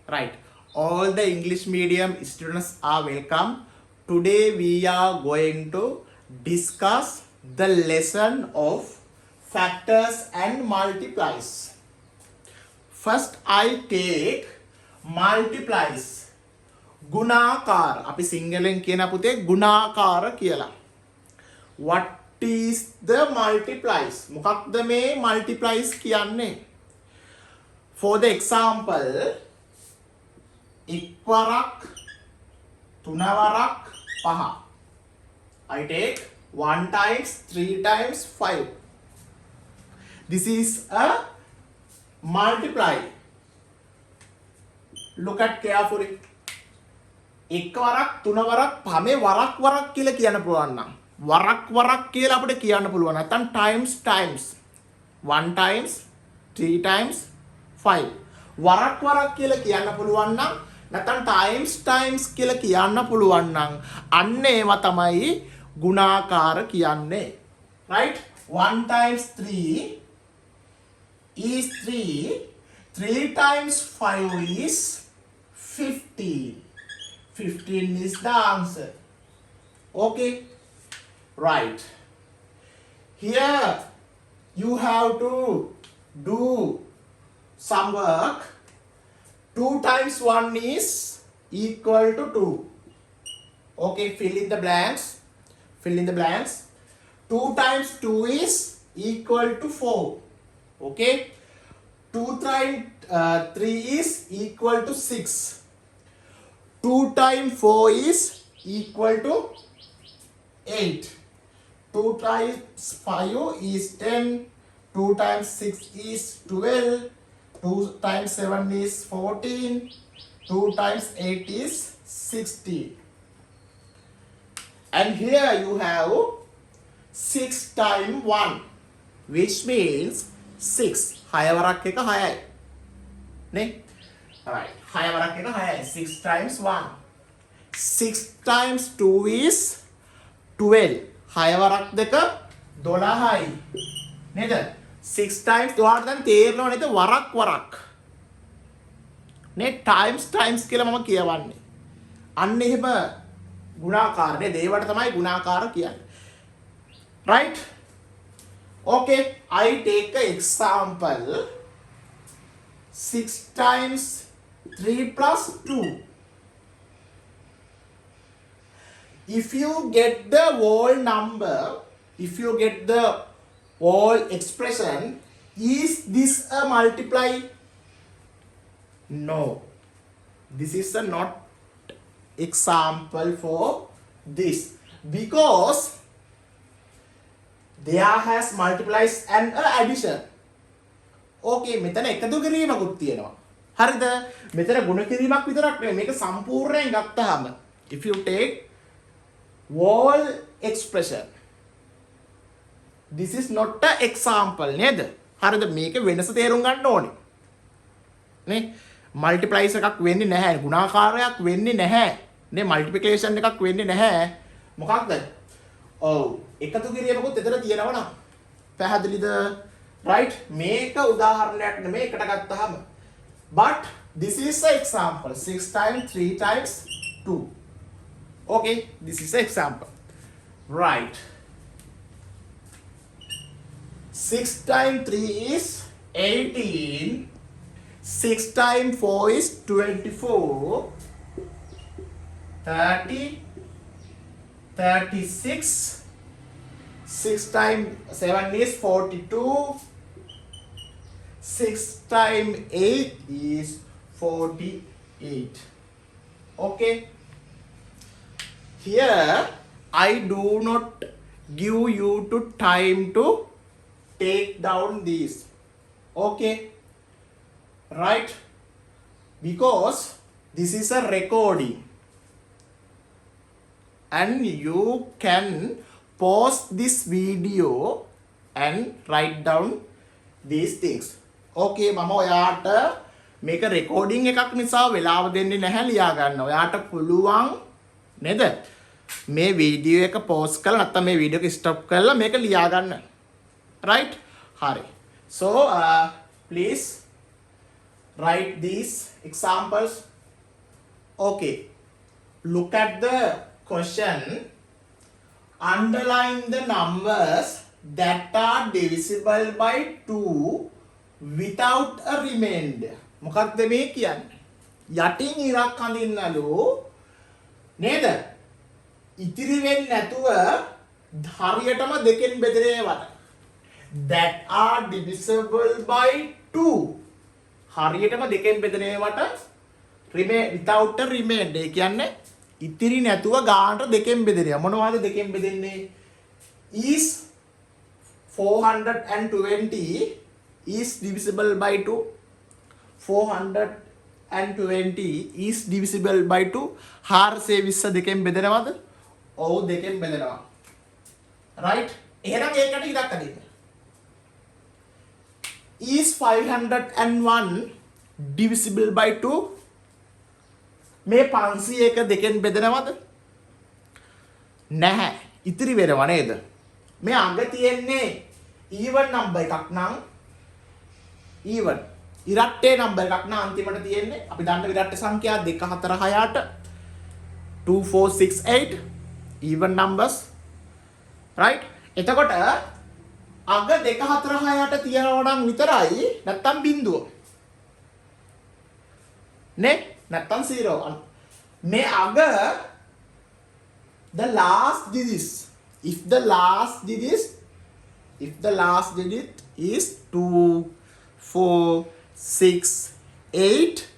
Right. All the English medium students are welcome. Today we are going to discuss the lesson of factors and multiplies. First I take multiplies. ගුණාකාර. අපි සිංහලෙන් කියන පුතේ ගුණාකාර කියලා. What is the multiplies? මොකක්ද මේ multiplies කියන්නේ? For the example, එක්වරක් තුනවරක් පහ. I take 1 times 3 times 5. This is a multiply. Look at carefully. එක්වරක් තුනවරක් පහ මේ වරක් කියලා කියන්න පුළුවන් නම් වරක් කියලා අපිට කියන්න පුළුවන් නැත්නම් times 1 times 3 times 5 වරක් කියලා කියන්න පුළුවන් නම් නැත්නම් times කියලා කියන්න පුළුවන් නම් අන්න ඒවා තමයි ගුණාකාර කියන්නේ. Right? 1 times 3 is 3. 3 times 5 is 15. 15 is the answer. Okay? Right. Here you have to do some work. 2 times 1 is equal to 2. Okay, fill in the blanks. Fill in the blanks. 2 times 2 is equal to 4. Okay. 2 times 3 is equal to 6. 2 times 4 is equal to 8. 2 times 5 is 10. 2 times 6 is 12. 2 times 7 is 14. 2 times 8 is 60. And here you have 6 times 1, which means 6. හයවරක් එක 6යි. නේ? Alright. හයවරක් එක 6යි. 6 times 1. 6 times 2 is 12. හයවරක් දෙක 12යි. නේද? 6 times ඔයාලට දැන් තේරෙනව නේද වරක්. නේ times කියලා මම කියවන්නේ. අන්න එහෙම ගුණාකාර නේද? ඒවට තමයි ගුණාකාර කියන්නේ. Right? Okay, I take an example. 6 times 3 plus 2. If you get the whole number, if you get the whole expression, is this a multiply? No. This is a not example for this because there has multiplies and a addition. Okay, මෙතන එකතු කිරීමකුත් තියෙනවා. හරිද? මෙතන ගුණ කිරීමක් විතරක් නෙමෙයි. මේක සම්පූර්ණයෙන් ගත්තාම if you take whole expression, this is not a example නේද? හරිද? මේක වෙනස තේරුම් ගන්න ඕනේ. නේ? multiplies එකක් වෙන්නේ නැහැ. ගුණාකාරයක් වෙන්නේ නැහැ. නේ multiplication එකක් වෙන්නේ නැහැ. මොකක්ද? ඔව්. එකතු කිරීමකුත් එතන තියෙනවා නම්. පැහැදිලිද? Right? මේක උදාහරණයක් නෙමෙයි එකට ගත්තාම. But this is an example. 6 times 3 times 2. Okay, this is an example. Right. 6 times 3 is 18. 6 times 4 is 24. 30. 36. 6 times 7 is 42. 6 times 8 is 48. Okay. Here I do not give you to time to take down these. Okay. Right? Because this is a recording. And you can pause this video and write down these things. Okay, මම ඔයාට මේක recording එකක් නිසා වෙලාව දෙන්නේ නැහැ ලියා ගන්න. ඔයාට පුළුවන් නේද? මේ වීඩියෝ එක පෝස් කරලා නැත්නම් මේ වීඩියෝ එක ස්ටොප් කරලා මේක ලියා ගන්න. Right? හරි. So please write these examples. Okay, look at the question. Underline the numbers that are divisible by 2 without a remainder. මොකක්ද මේ කියන්නේ? යටින් ඉරක් අඳින්නලු නේද? ඉතිරි වෙන්නේ නැතුව හරියටම දෙකෙන් බෙදෙන ඒවාට. That are divisible by 2. හරියටම දෙකෙන් බෙදෙන ඒවාට without a remainder. ඒ කියන්නේ ඉතිරි නැතුව ගානට දෙකෙන් බෙදෙනවා. මොනවද දෙකෙන් බෙදෙන්නේ? is 420 is divisible by 2. 420 is divisible by 2. 420 දෙකෙන් බෙදෙනවද? ඔව් දෙකෙන් බෙදෙනවා. right? එහෙනම් ඒකට ඉරක් අදින්න. is 501 divisible by 2? මේ 501 දෙකෙන් බෙදෙනවද? නැහැ. ඉතිරි වෙනවා නේද? මේ අග තියෙන්නේ even number එකක් නම් even ඉරට්ටේ number එකක් නම් අන්තිමට තියෙන්නේ අපි දන්න විරට්ට සංඛ්‍යා 2 4 6 8 2 4 6 8 even numbers, right? එතකොට අග 2 4 6 8 තියනවා නම් විතරයි නැත්තම් බිඳුව නේ නැත්තම් 0. මේ අග the last digit, if the last digit is 2 4 6 8,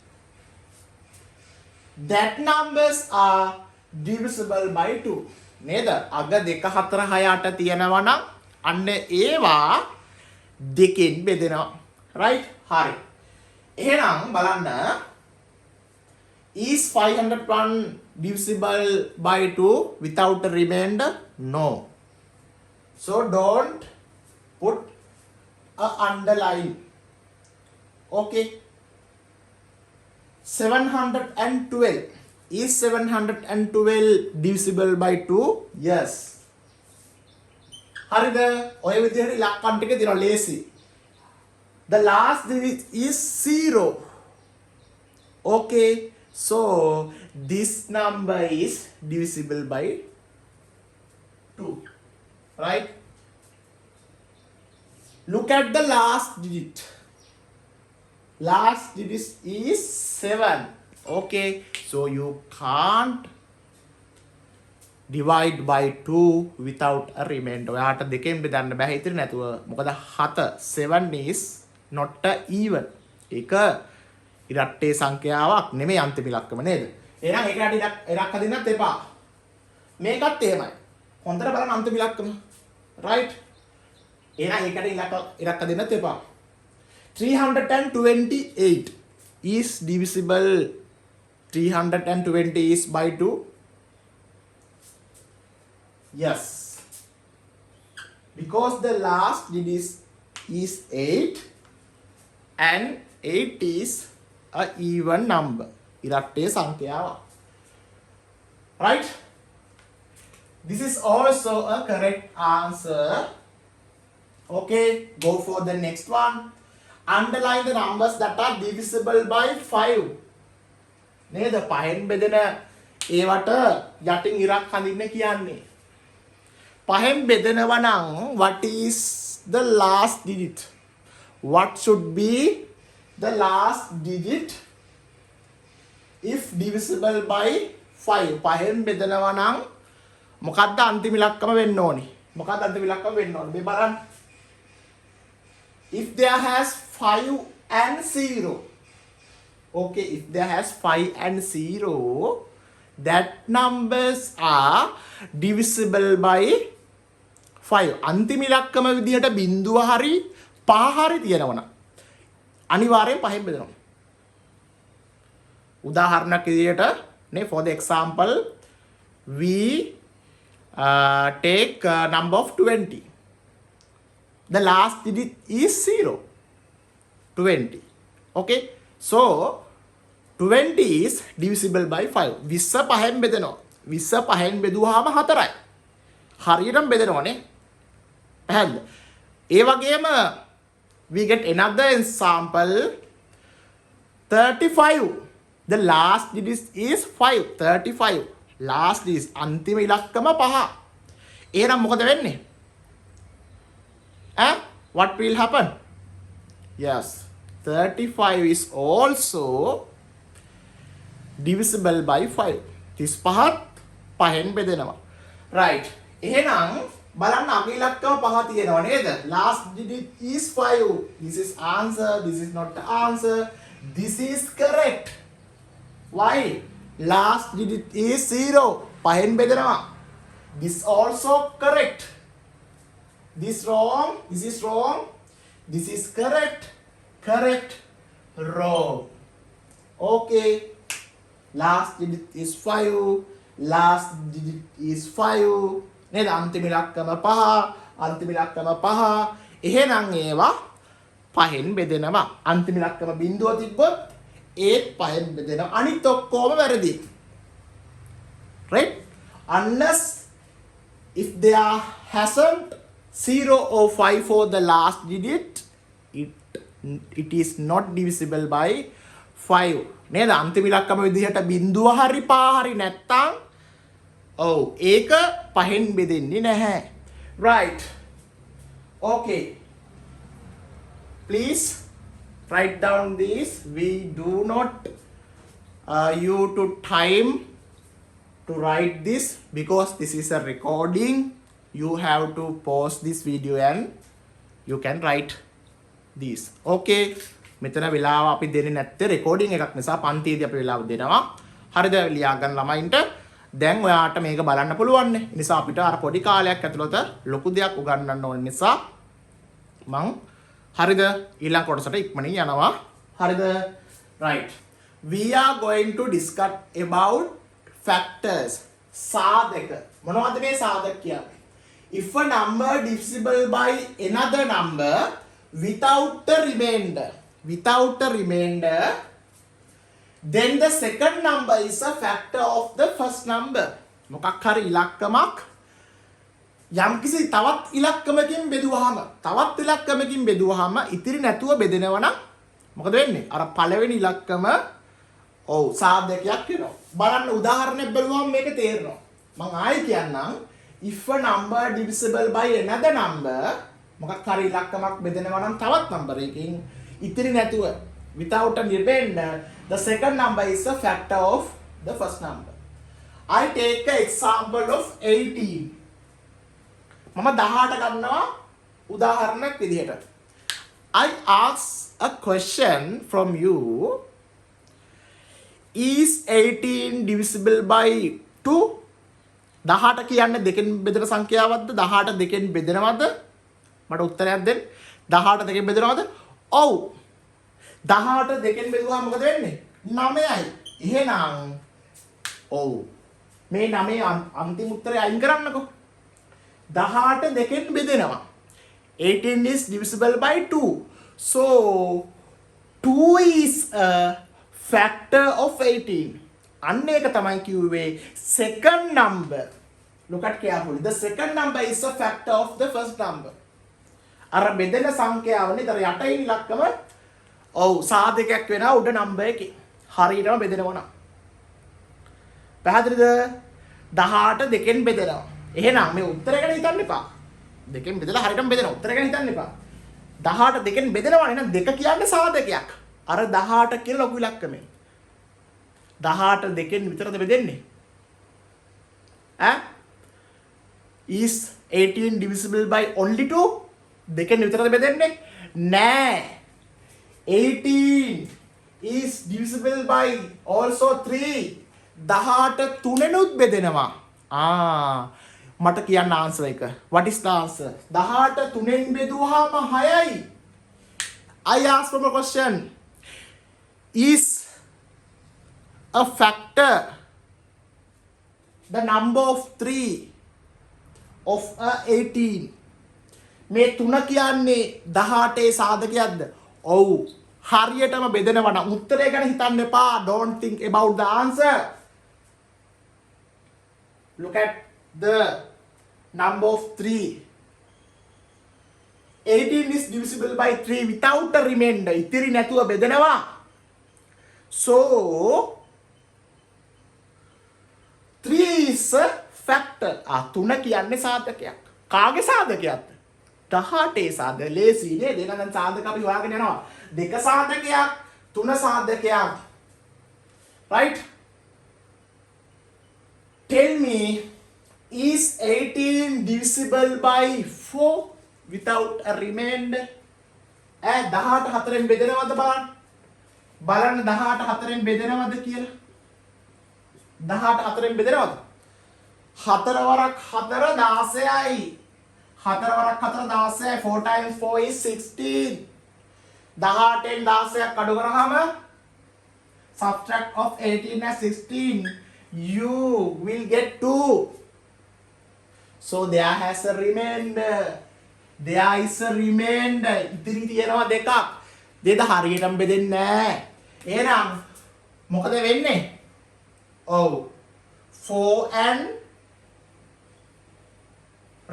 that numbers are divisible by 2 නේද? අග 2 4 6 8 තියෙනවා නම් අන්න ඒවා දෙකෙන් බෙදෙනවා. right? හරි. එහෙනම් බලන්න, is 501 divisible by 2 without a remainder? No. So don't put a underline. Okay. 712 is 712 divisible by 2? Yes. හරිද? ඔය විදිහට ඉලක්කම් ටික දිනවා ලේසි. The last digit is 0. Okay. So this number is divisible by 2. Right? Look at the last digit. Last digit is 7. Okay, so you can't divide by 2 without a remainder. ඔයාට දෙකෙන් බෙදන්න බෑ හිතේ නැතුව. මොකද 7 is not a even. ඒක ඉරට්ටේ සංඛ්‍යාවක් නෙමෙයි අන්තිම ඉලක්කම නේද? එහෙනම් ඒකට ඉරක් හදින්නත් එපා. මේකත් එහෙමයි. හොඳට බලන්න අන්තිම ඉලක්කම. right? එහෙනම් ඒකට ඉරක් හදින්නත් එපා. 328 is divisible. 320 is by 2. Yes. Because the last digit is 8 and 8 is a even number. ඉරට්ටේ සංඛ්‍යාවක්. right? This is also a correct answer. Okay, go for the next one. Underline the numbers that are divisible by 5. නේද? 5න් බෙදෙන ඒවට යටින් ඉරක් හඳින්න කියන්නේ. 5න් බෙදෙනවා නම් what is the last digit? What should be the last digit if divisible by 5? 5න් බෙදෙනවා නම් මොකක්ද අන්තිම ඉලක්කම වෙන්න ඕනේ? මොකක්ද අන්තිම ඉලක්කම වෙන්න ඕනේ? මේ බලන්න. If there has 5 and 0. Okay, if there has 5 and 0, that numbers are divisible by 5. අන්තිම ඉලක්කම විදිහට බිඳුව හරි පහ හරි තියෙනවා නම් අනිවාර්යෙන් පහෙන් බෙදනවා. උදාහරණයක් විදිහට නේ, for the example we take number of 20. The last digit is 0. 20. Okay, so 20 is divisible by 5. 20 පහෙන් බෙදෙනවා. 20 පහෙන් බෙදුවාම 4යි. හරියටම බෙදෙනවනේ. පැහැදිලිද? ඒ වගේම we get another example 35. The last digit is 5. 35. Last digit අන්තිම ඉලක්කම 5. එහෙනම් මොකද වෙන්නේ? What will happen? Yes, 35 is also divisible by 5. 35ත් 5න් බෙදෙනවා. Right. එහෙනම් බලන්න අග ඉලක්කම 5 තියෙනවා නේද? Last digit is 5. This is answer. This is not the answer. This is correct. Why? Last digit is 0. 5න් බෙදෙනවා. This also correct. This wrong. This is wrong. This is correct. Correct. Wrong. Okay. Last digit is 5. Last digit is 5. නේද? අන්තිම ඉලක්කම 5. අන්තිම ඉලක්කම 5. එහෙනම් ඒවා 5න් බෙදෙනවා. අන්තිම ඉලක්කම බිංදුව තිබ්බොත් ඒත් 5න් බෙදෙනවා. අනිත් ඔක්කොම වැරදි. Right? Unless if there hasn't 0 or 5 for the last digit, it is not divisible by 5. නේද? අන්තිම ඉලක්කම විදිහට බිංදුව හරි පහ හරි නැත්තම් ඔව් ඒක 5න් බෙදෙන්නේ නැහැ. Right. Okay. Please write down this. We do not you to time to write this because this is a recording. You have to pause this video and you can write this. Okay. මෙතන වෙලාව අපි දෙන්නේ නැත්තේ recording එකක් නිසා පන්තියේදී අපි වෙලාව දෙනවා. හරිද? ලියා ගන්න ළමයින්ට දැන් ඔයාට මේක බලන්න පුළුවන් නේ. ඒ නිසා අපිට අර පොඩි කාලයක් ඇතුළත ලොකු දෙයක් උගන්වන්න ඕන නිසා මං හරිද ඊළඟ කොටසට ඉක්මනින් යනවා. හරිද? Right. We are going to discuss about factors. සාධක. මොනවද මේ සාධක කියන්නේ? If a number divisible by another number without a remainder, then the second number is a factor of the first number. මොකක් හරි ඉලක්කමක් යම්කිසි තවත් ඉලක්කමකින් බෙදුවාම ඉතිරි නැතුව බෙදෙනවා නම් මොකද වෙන්නේ? අර පළවෙනි ඉලක්කම ඔව් සාධකයක් වෙනවා. බලන්න උදාහරණයක් බලුවම මේක තේරෙනවා. මම ආයෙ කියන්නම්. If a number divisible by another number, මොකක් හරි ඉලක්කමක් බෙදෙනවා නම් තවත් number එකකින් ඉතිරි නැතුව without a remainder, the second number is a factor of the first number. I take an example of 18. මම 18 ගන්නවා උදාහරණයක් විදිහට. I ask a question from you. Is 18 divisible by 2? 18 කියන්නේ දෙකෙන් බෙදෙන සංඛ්‍යාවක්ද? 18 දෙකෙන් බෙදෙනවද? මට උත්තරයක් දෙන්න. 18 දෙකෙන් බෙදෙනවද? ඔව්. 18 දෙකෙන් බෙදුවාම මොකද වෙන්නේ? 9යි. එහෙනම් ඔව්. මේ 9 අන්තිම උත්තරය අයින් කරන්නකෝ. 18 දෙකෙන් බෙදෙනවා. 18 is divisible by 2. So 2 is a factor of 18. අන්න ඒක තමයි කිව්වේ second number. Look at carefully. The second number is a factor of the first number. අර බෙදෙන සංඛ්‍යාවනේ දර යටින් ඉලක්කම ඔව් සාධකයක් වෙනවා උඩ නම්බර් එකේ. හරියටම බෙදෙනවා නම්. පැහැදිලිද? 18 දෙකෙන් බෙදෙනවා. එහෙනම් මේ උත්තරය ගැන හිතන්න එපා. දෙකෙන් බෙදලා හරියටම බෙදෙනවා. උත්තරය ගැන හිතන්න එපා. 18 දෙකෙන් බෙදෙනවා නේද? දෙක කියන්නේ සාධකයක්. අර 18 කියන ලොකු ඉලක්කමෙන්. 18 දෙකෙන් විතරද බෙදෙන්නේ? Is 18 divisible by only 2? දෙකෙන් විතරද බෙදෙන්නේ? නෑ. 18 is divisible by also 3. 18 තුනෙනුත් බෙදෙනවා. මට කියන්න ආන්සර් එක. What is the answer? 18 තුනෙන් බෙදුවාම 6යි. I ask from a question. Is a factor the number of 3 of a 18? මේ 3 කියන්නේ 18 සාධකයක්ද? ඔව්. හරියටම බෙදෙනවා නම් උත්තරය ගැන හිතන්න එපා. Don't think about the answer. Look at the number of 3. 18 is divisible by 3 without a remainder. ඉතිරි නැතුව බෙදෙනවා. So 3 is a factor. 3 කියන්නේ සාධකයක්. කාගේ සාධකයක්ද? 18 සාධක. ලේසි නේද? එහෙනම් දැන් සාධක අපි හොයාගෙන යනවා. 2 සාධකයක්, 3 සාධකයක්. Right? Tell me, is 18 divisible by 4 without a remainder? 18 4ෙන් බෙදෙනවද බලන්න. බලන්න 18 4ෙන් බෙදෙනවද කියලා. 18 4ෙන් බෙදෙනවද? 4 වරක් 4 16යි. 4 වරක් 4 16යි. 4 times 4 is 16. 18න් 16ක් අඩු කරාම subtract of 18 and 16, you will get 2. So there has a remainder. There is a remainder. ඉතිරි තියෙනවා දෙකක්. දෙද හරියටම බෙදෙන්නේ නැහැ. එහෙනම් මොකද වෙන්නේ? ඔව් 4 and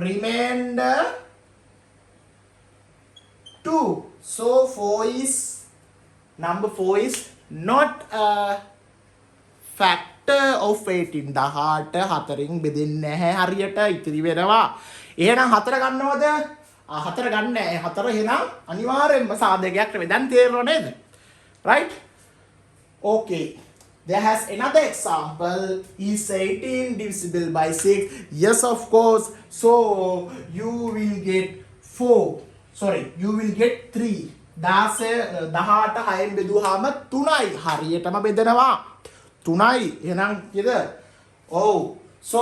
remainder 2. So 4 is number 4 is not a factor of 18. 18 4න් බෙදෙන්නේ නැහැ හරියට ඉතිරි වෙනවා. එහෙනම් 4 ගන්නවද? 4 ගන්න නැහැ. 4 එහෙනම් අනිවාර්යෙන්ම සාධකයක් නෙවෙයි. දැන් තේරෙනව නේද? Right? Okay. There has another example. Is 18 divisible by 6? Yes, of course. So you will get 4. Sorry, you will get 3. 18 6න් බෙදුවාම 3යි. හරියටම බෙදෙනවා. 3යි. එහෙනම් කීයද? Oh. So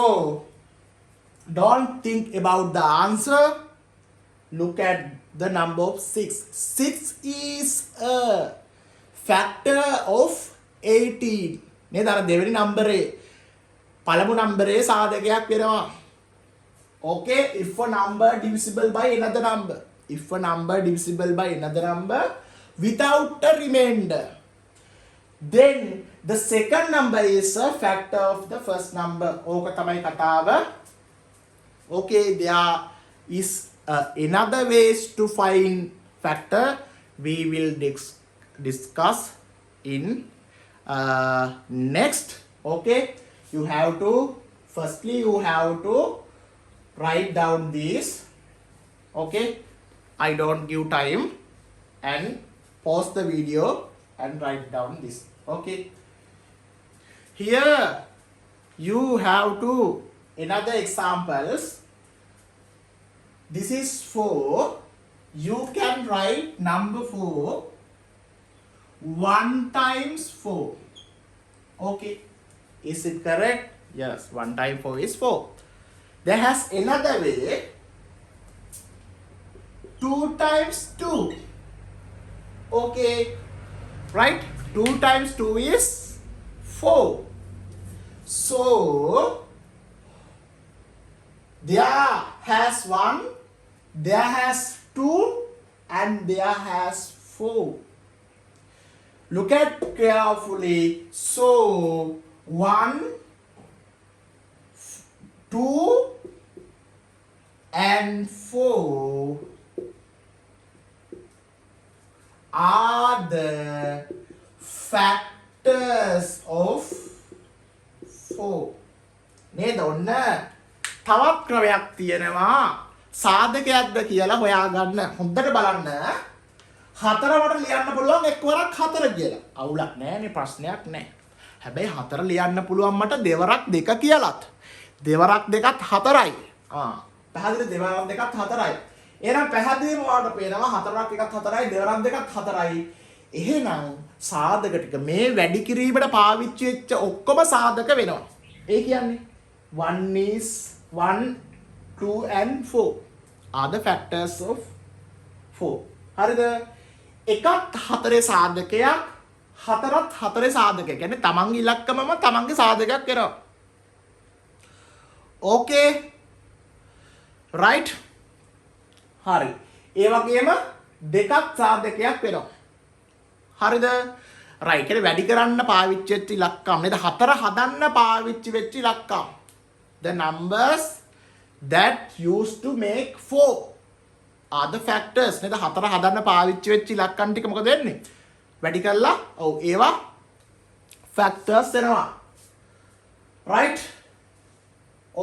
don't think about the answer. Look at the number of 6. 6 is a factor of 18. නේද? අර දෙවෙනි නම්බරේ පළමු නම්බරේ සාධකයක් වෙනවා. Okay, if a number divisible by another number. If a number divisible by another number without a remainder, then the second number is a factor of the first number. ඕක තමයි කතාව. Okay, there is another ways to find factor. We will discuss in next. Okay, you have to firstly you have to write down this. Okay, I don't give time and pause the video and write down this. Okay, here you have to another examples. This is 4. You can write number 4 1 times 4. Okay, is it correct? Yes, 1 times 4 is 4. There has another way. 2 times 2. Okay, right? 2 times 2 is 4. So there has 1, there has 2, and there has 4. Look at carefully. So 1, 2, and 4 are the factors of 4. නේද? ඔන්න තවත් ක්‍රමයක් තියෙනවා. සාධකයක්ද කියලා හොයාගන්න. හොඳට බලන්න. 4වට ලියන්න පුළුවන් එක්වරක් 4 කියලා. අවුලක් නැහැ, ප්‍රශ්නයක් නැහැ. හැබැයි 4 ලියන්න පුළුවන් මට දෙවරක් 2 කියලාත්. දෙවරක් 2ත් 4යි. පැහැදිලි දෙවරක් 2ත් 4යි. එහෙනම් පැහැදිලිවම ඔයාලට පේනවා 4ක් 1ත් 4යි, දෙවරක් 2ත් 4යි. එහෙනම් සාධක ටික මේ වැඩි කිරීමට පාවිච්චි වෙච්ච ඔක්කොම සාධක වෙනවා. ඒ කියන්නේ 1 is 1, 2 and 4 are the factors of 4. හරිද? එකත් 4 සාධකයක්, 4ත් 4 සාධකයක්. කියන්නේ තමන්ගේ ඉලක්කමම තමන්ගේ සාධකයක් වෙනවා. Okay, right? හරි. ඒ වගේම දෙකක් සාධකයක් වෙනවා. හරිද? right. කියන්නේ වැඩි කරන්න පාවිච්චි වෙච්ච ඉලක්කම් නේද? 4 හදන්න පාවිච්චි වෙච්ච ඉලක්කම්. The numbers that used to make 4 are the factors. නේද? 4 හදන්න පාවිච්චි වෙච්ච ඉලක්කම් ටික මොකද වෙන්නේ? වැඩි කළා. ඔව් ඒවා factors එනවා. Right?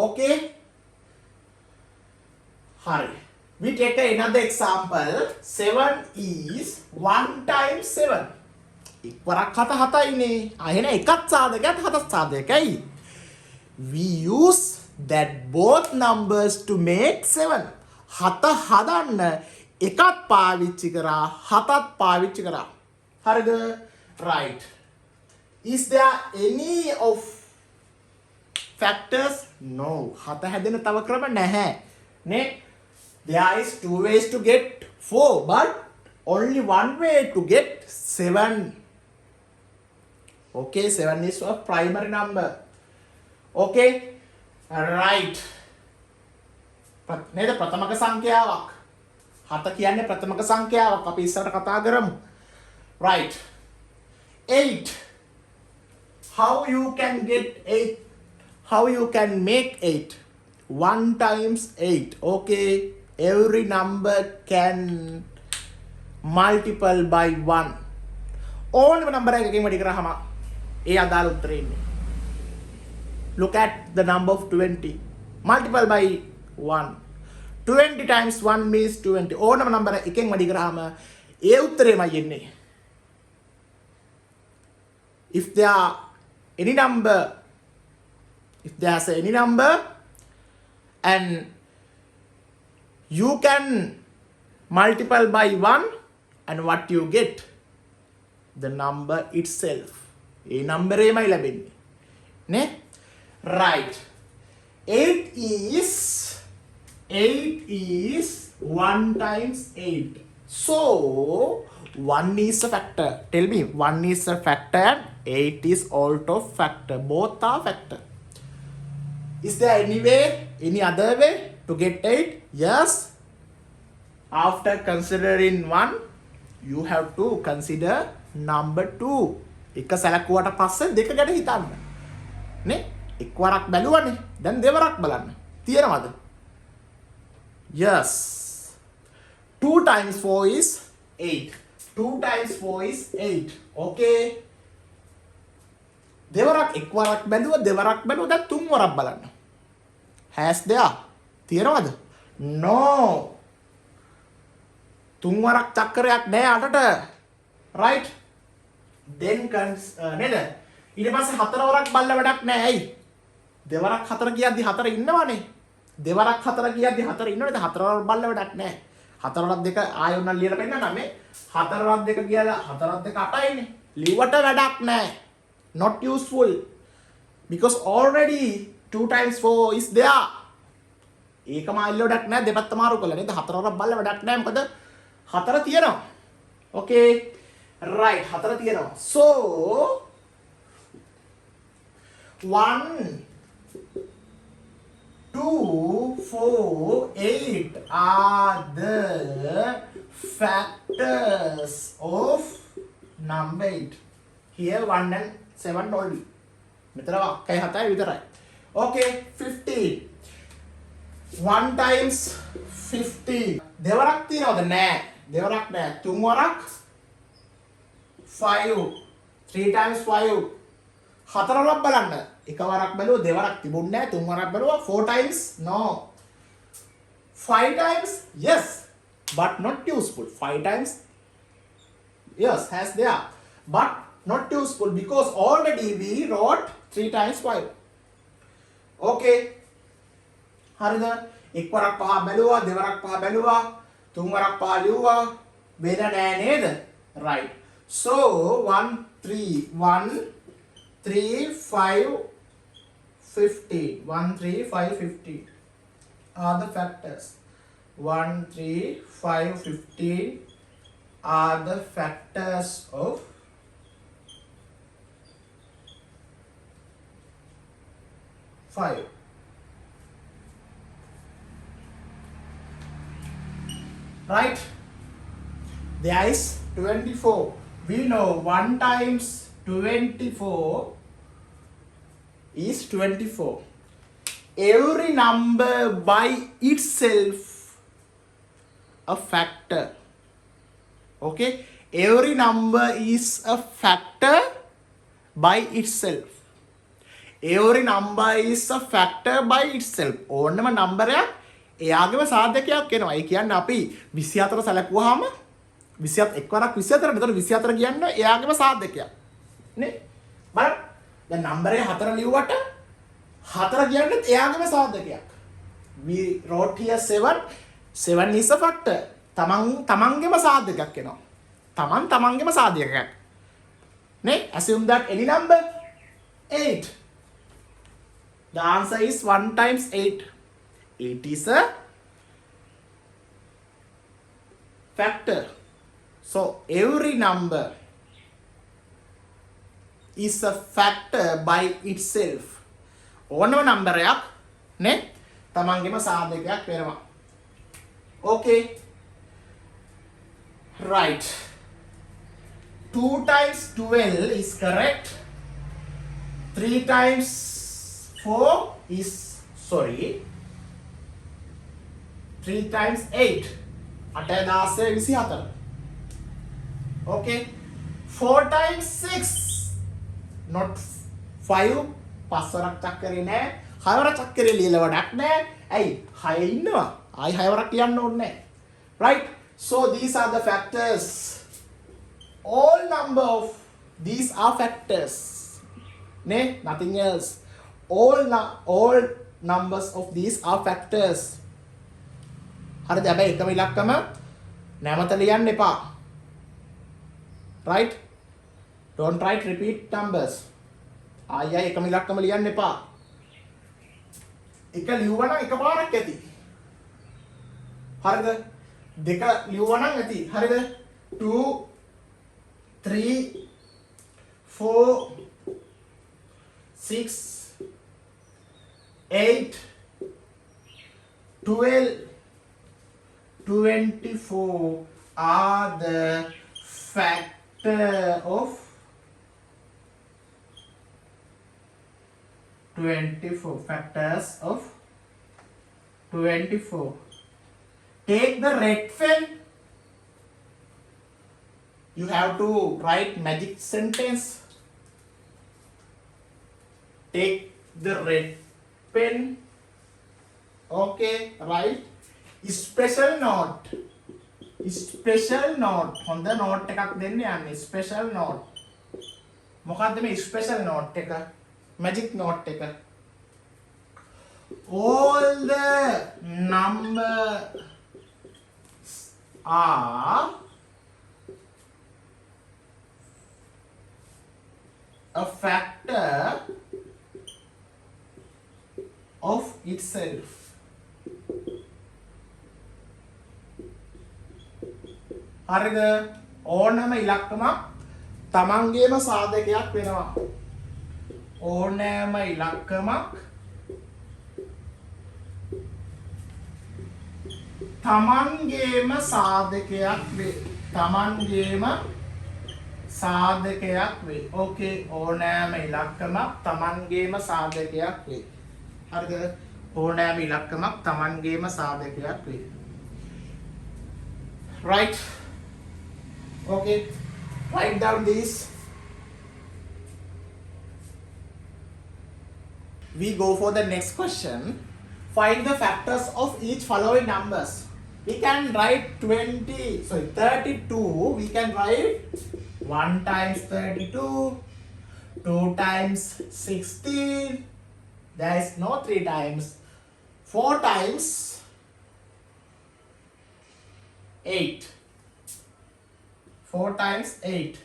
Okay? Hurry. We take another example. 7 is 1 times 7. එක්වරක් 7 7යිනේ. එහෙනම් එකත් සාධකයක් හතත් සාධකයයි. We use that both numbers to make 7. 7 හදන්න එකත් පාවිච්චි කරා හතත් පාවිච්චි කරා. හරිද? Right. Is there any of factors? No. 7 හැදෙන තව ක්‍රම නැහැ. නේ? There is 2 ways to get 4, but only one way to get 7. Okay, 7 is a primary number. Okay, right. නේද ප්‍රථමක සංඛ්‍යාවක්. 7 කියන්නේ ප්‍රථමක සංඛ්‍යාවක්. අපි ඉස්සරට කතා කරමු. Right. 8. How you can get 8? How you can make 8? 1 times 8. Okay. Every number can multiple by 1. ඕනම number එකකින් වැඩි කරාම ඒ අදාළ උත්තරේ ඉන්නේ. Look at the number of 20. Multiple by 1. 20 times 1 means 20. ඕනම number එකෙන් වැඩි කරාම ඒ උත්තරේමයි එන්නේ. If there are any number, if there's any number and you can multiply by 1 and what you get? The number itself. A number එකමයි ලැබෙන්නේ. නේ? Right. 8 is 1 times 8. So 1 is a factor. Tell me, 1 is a factor and 8 is also factor. Both are factor. Is there any way, any other way to get 8? Yes. After considering 1, you have to consider number 2. එක සැලකුවට පස්සේ දෙක ගැන හිතන්න. නේ? එක්වරක් බැලුවනේ. දැන් දෙවරක් බලන්න. තියෙනවද? Yes. 2 times 4 is 8. 2 times 4 is 8. Okay. දෙවරක් එක්වරක් බැලුවා දෙවරක් බැලුවා දැන් තුන් වරක් බලන්න. Has there? තියෙනවද? No. තුන් වරක් චක්‍රයක් නෑ අටට. Right? Then නේද? ඊට පස්සේ හතර වරක් බල්ල වැඩක් නෑ. ඇයි? දෙවරක් හතර කියද්දි හතර ඉන්නවනේ. දෙවරක් හතර කියද්දි හතර ඉන්නවනේ. හතර වරක් බල්ල වැඩක් නෑ. හතර වරක් දෙක ආයෙ උනන් ලියලා පෙන්නන්න මේ. හතර වරක් දෙක කියලා හතරක් දෙක අටයිනේ. ලිව්වට වැඩක් නෑ. Not useful. Because already 2 times 4 is there. ඒකම අල්ල වැඩක් නෑ දෙපැත්ත මාරු කළා නේද? හතර වරක් බල්ල වැඩක් නෑ මොකද හතර තියෙනවා. Okay. Right, හතර තියෙනවා. So 1 2 4 8 are the factors of number 8. Here 1 and 7 only. මෙතන 1යි 7යි විතරයි. Okay, 15. 1 times 15. දෙවරක් තියනවද? නෑ. දෙවරක් නෑ. තුන් වරක් 5. 3 times 5. හතර වරක් බලන්න. එක වරක් බැලුවා දෙවරක් තිබුණේ නැහැ. තුන් වරක් බැලුවා 4 times no. 5 times yes but not useful. 5 times yes has there but not useful because already we wrote 3 times 5. Okay. හරිද? එක් වරක් පහ බැලුවා දෙවරක් පහ බැලුවා තුන් වරක් පහ ලිව්වා වෙන නෑ නේද? right. So 1 3 5 15. 1 3 5 15 are the factors. 1 3 5 15 are the factors of 5. Right? There is 24. We know 1 times 24 is 24. Every number by itself a factor. Okay? Every number is a factor by itself. Every number is a factor by itself. ඕනම number එකක් එයාගේම සාධකයක් වෙනවා. ඒ කියන්නේ අපි 24 සැලකුවාම 27 එක්වරක් 24ට. එතකොට 24 කියන්නේ එයාගේම සාධකයක්. නේ? බලන්න. දැන් number එක 4 ලියුවට 4 කියන්නේ එයාගේම සාධකයක්. We wrote here 7. 7 is a factor. තමන්ගේම සාධකයක් වෙනවා. තමන්ගේම සාධකයක්. නේ? Assume that any number 8. The answer is 1 times 8. 8 is a factor. So every number is a factor by itself. ඕනම number එකක් නේ තමන්ගේම සාධකයක් වෙනවා. Okay. Right. 2 times 12 is correct. 3 times 4 is, 3 times 8. 8 10 24. Okay. 4 times 6. Not 5. 5 වරක් චක්කරේ නෑ. 6 වරක් චක්කරේ ලියලා වැඩක් නෑ. ඇයි? 6 ඉන්නවා. ආයි 6 වරක් ලියන්න ඕනේ නෑ. Right? So these are the factors. All number of these are factors. Ne? Nothing else. All numbers of these are factors. හරිද? හැබැයි එකම ඉලක්කම නැවත ලියන්න එපා. Right? Don't write repeat numbers. ආයෙ එකම ඉලක්කම ලියන්න එපා. එක ලියුවා නම් එකපාරක් ඇති. හරිද? දෙක ලියුවා නම් ඇති. හරිද? 2 3 4 6 8 12 24 are the factor of 24. Factors of 24. Take the red pen. You have to write magic sentence. Take the red pen. Okay, right. Special note. Special note. හොඳ note එකක් දෙන්න යන්නේ. Special note. මොකක්ද මේ special note එක? Magic note එක. All the numbers are a factor of itself. හරිද? ඕනම ඉලක්කමක් තමන්ගේම සාධකයක් වෙනවා. ඕනෑම ඉලක්කමක් තමන්ගේම සාධකයක් වේ. තමන්ගේම සාධකයක් වේ. ඕකේ, ඕනෑම ඉලක්කමක් තමන්ගේම සාධකයක් වේ. හරිද? ඕනෑම ඉලක්කමක් තමන්ගේම සාධකයක් වේ. Right? Okay. Write down these. We go for the next question. Find the factors of each following numbers. We can write 32. We can write 1 times 32, 2 times 16. There is no 3 times. 4 times 8. 4 times 8.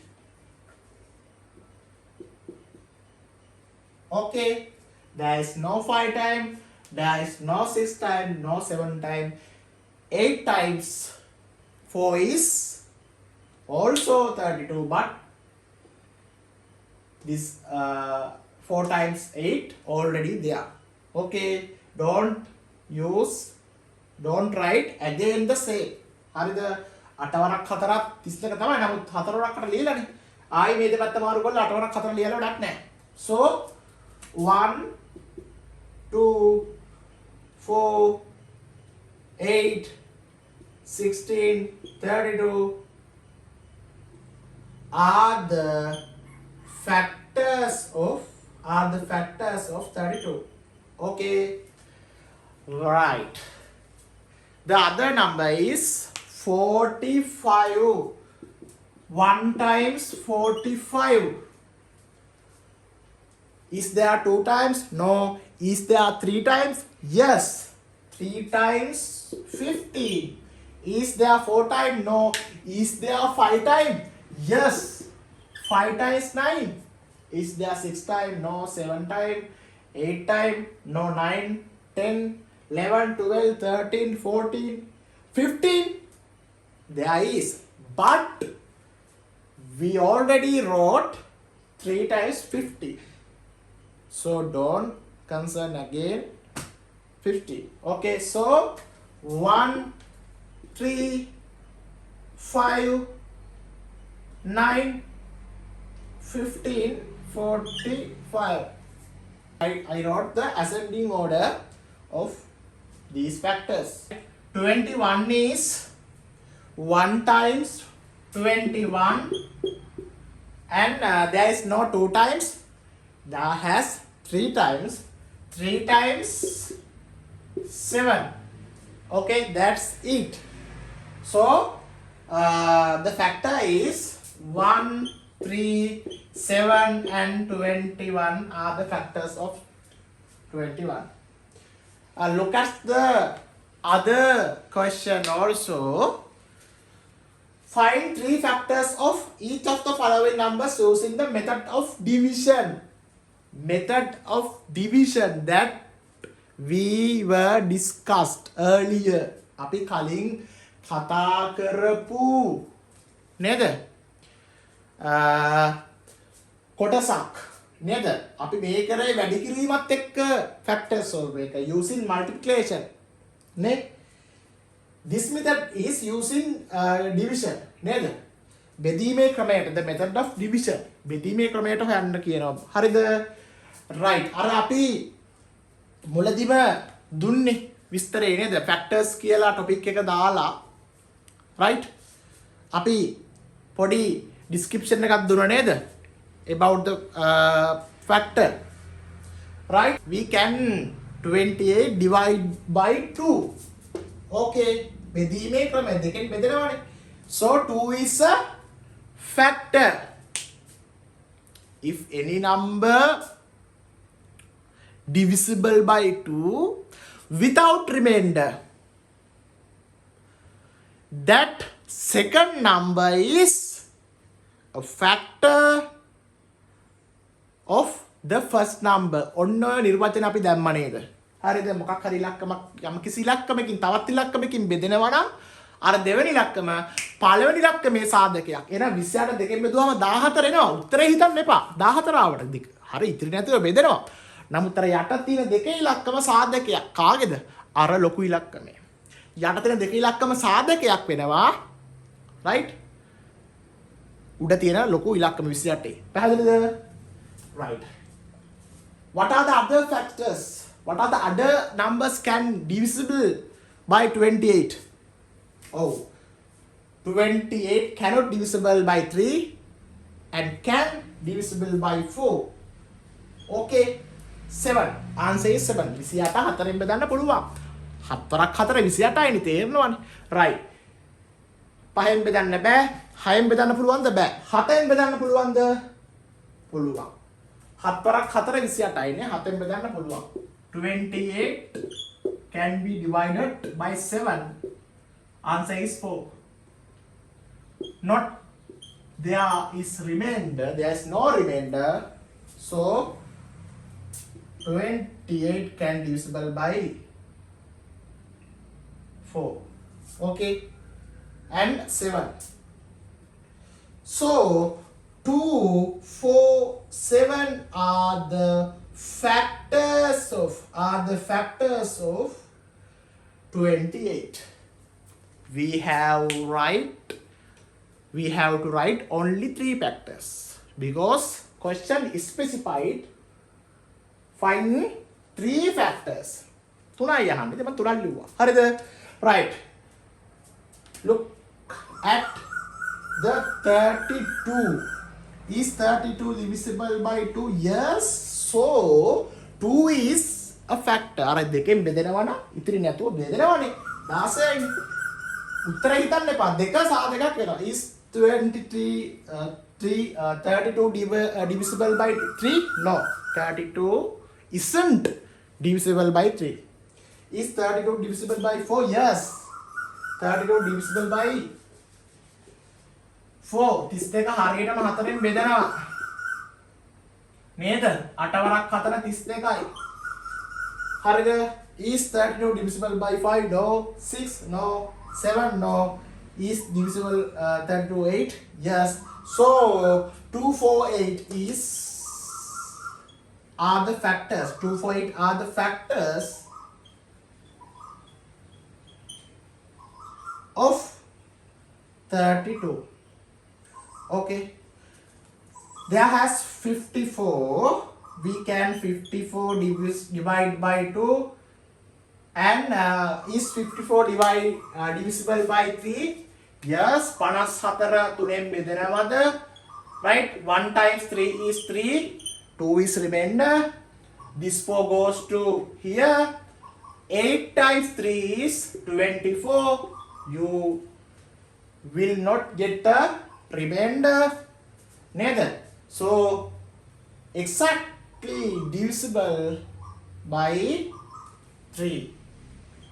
Okay. There is no 5 time, there is no 6 time, no 7 time. 8 times 4 is also 32, but this 4 times 8 already there. Okay, don't write again the same. හරිද? 8 වරක් 4ක් 32 තමයි. නමුත් 4 වරක්කට ලියලානේ. ආයි මේ දෙපැත්ත මාරු කරලා 8 වරක් 4 ලියලා වැඩක් නැහැ. So 1 2 4 8 16 32 are the factors factors of 32. Okay, right. The other number is 45. 1 times 45. Is there 2 times? No. Is there 3 times? Yes. 3 times 15. Is there 4 times? No. Is there 5 times? Yes. 5 times 9. Is there 6 times? No. 7 times? 8 times? No. 9, 10, 11, 12, 13, 14, 15. There is. But we already wrote 3 times 50. So don't concern again 50. Okay, so 1, 3, 5, 9, 15, 45. I wrote the ascending order of these factors. 21 is 1 times 21, and there is no 2 times. There has 3 times. 3 times 7. Okay, that's it. So the factor is 1, 3, 7 and 21 are the factors of 21. Look at the other question also. Find 3 factors of each of the following numbers using the method of division. Method of division that we were discussed earlier. අපි කලින් කතා කරපු නේද? කොටසක් නේද? අපි මේ කරේ වැඩි කිරීමත් එක්ක factors solve එක using multiplication නේ? This method is using division නේද? බෙදීමේ ක්‍රමයට, the method of division. බෙදීමේ ක්‍රමයට හොයන්න කියනවා. හරිද? right. අර අපි මුලදිම දුන්නේ විස්තරේ නේද? factors කියලා topic එක දාලා right? අපි පොඩි description එකක් දුන්නා නේද? about the factor. Right? We can 28 divide by 2. Okay, බෙදීමේ ක්‍රමය දෙකෙන් බෙදනවානේ. So 2 is a factor. If any number divisible by 2 without remainder, that second number is a factor of the first number. ඔන්න නිර්වචන අපි දැම්ම නේද? හරිද? මොකක් හරි ඉලක්කමක් යම් කිසි ඉලක්කමකින් තවත් ඉලක්කමකින් බෙදෙනවා නම් අර දෙවෙනි ඉලක්කම පළවෙනි ඉලක්කමේ සාධකයක්. එහෙනම් 28 දෙකෙන් බෙදුවම 14 එනවා. උත්තරේ හිතන්න එපා. 14 ආවට දෙක. හරි ඉතිරි නැතුව බෙදෙනවා. නමුත් අර යට තියෙන දෙකේ ඉලක්කම සාධකයක්. කාගේද? අර ලොකු ඉලක්කමේ. යට තියෙන දෙකේ ඉලක්කම සාධකයක් වෙනවා. right? උඩ තියෙන ලොකු ඉලක්කම 28. පැහැදිලිද? right. What are the other factors? What are the other numbers can divisible by 28? Oh, 28 cannot divisible by 3 and can divisible by 4. Okay, 7. Answer is 7. 28 4ෙන් බෙදන්න පුළුවන්. 4ක් 4 28යිනේ තේරෙනවනේ. right. 5ෙන් බෙදන්න බෑ. 6ෙන් බෙදන්න පුළුවන්ද? බෑ. 7ෙන් බෙදන්න පුළුවන්ද? පුළුවන්. 4ක් 4 28යිනේ. 7ෙන් බෙදන්න පුළුවන්. 28 can be divided by 7. Answer is 4. Not there is remainder. There is no remainder. So 28 can divisible by 4. Okay. And 7. So 2, 4, 7 are the factors of 28. We have to write only 3 factors because question is specified find 3 factors. තුනයි අහන්නේ. ඉතින් මම තුනක් ලිව්වා. හරිද? right. Look at the 32. Is 32 divisible by 2? Yes. So 2 is a factor. අර දෙකෙන් බෙදෙනවා නම් ඉතිරි නැතුව බෙදෙනවනේ. 16යි. උත්තර හිතන්න එපා. දෙක සාධකයක් වෙනවා. Is 32 divisible by 3? No. 32 isn't divisible by 3. Is 32 divisible by 4? Yes. 32 divisible by 4. 32 හරියටම 4ෙන් බෙදනවා. නේද? 8 වරක් 4 32යි. හරිද? Is 32 divisible by 5? No. 6? No. 7? No. Is divisible 32 8? Yes. So 2, 4, 8 are the factors. 2, 4, 8 are the factors of 32. Okay. There has 54. We can 54 divide by 2. And is 54 divisible by 3? Yes. 54 තුනෙන් බෙදනවද? Right? 1 times 3 is 3. 2 is remainder. This 4 goes to here. 8 times 3 is 24. You will not get the remainder. Neither. So exactly divisible by 3.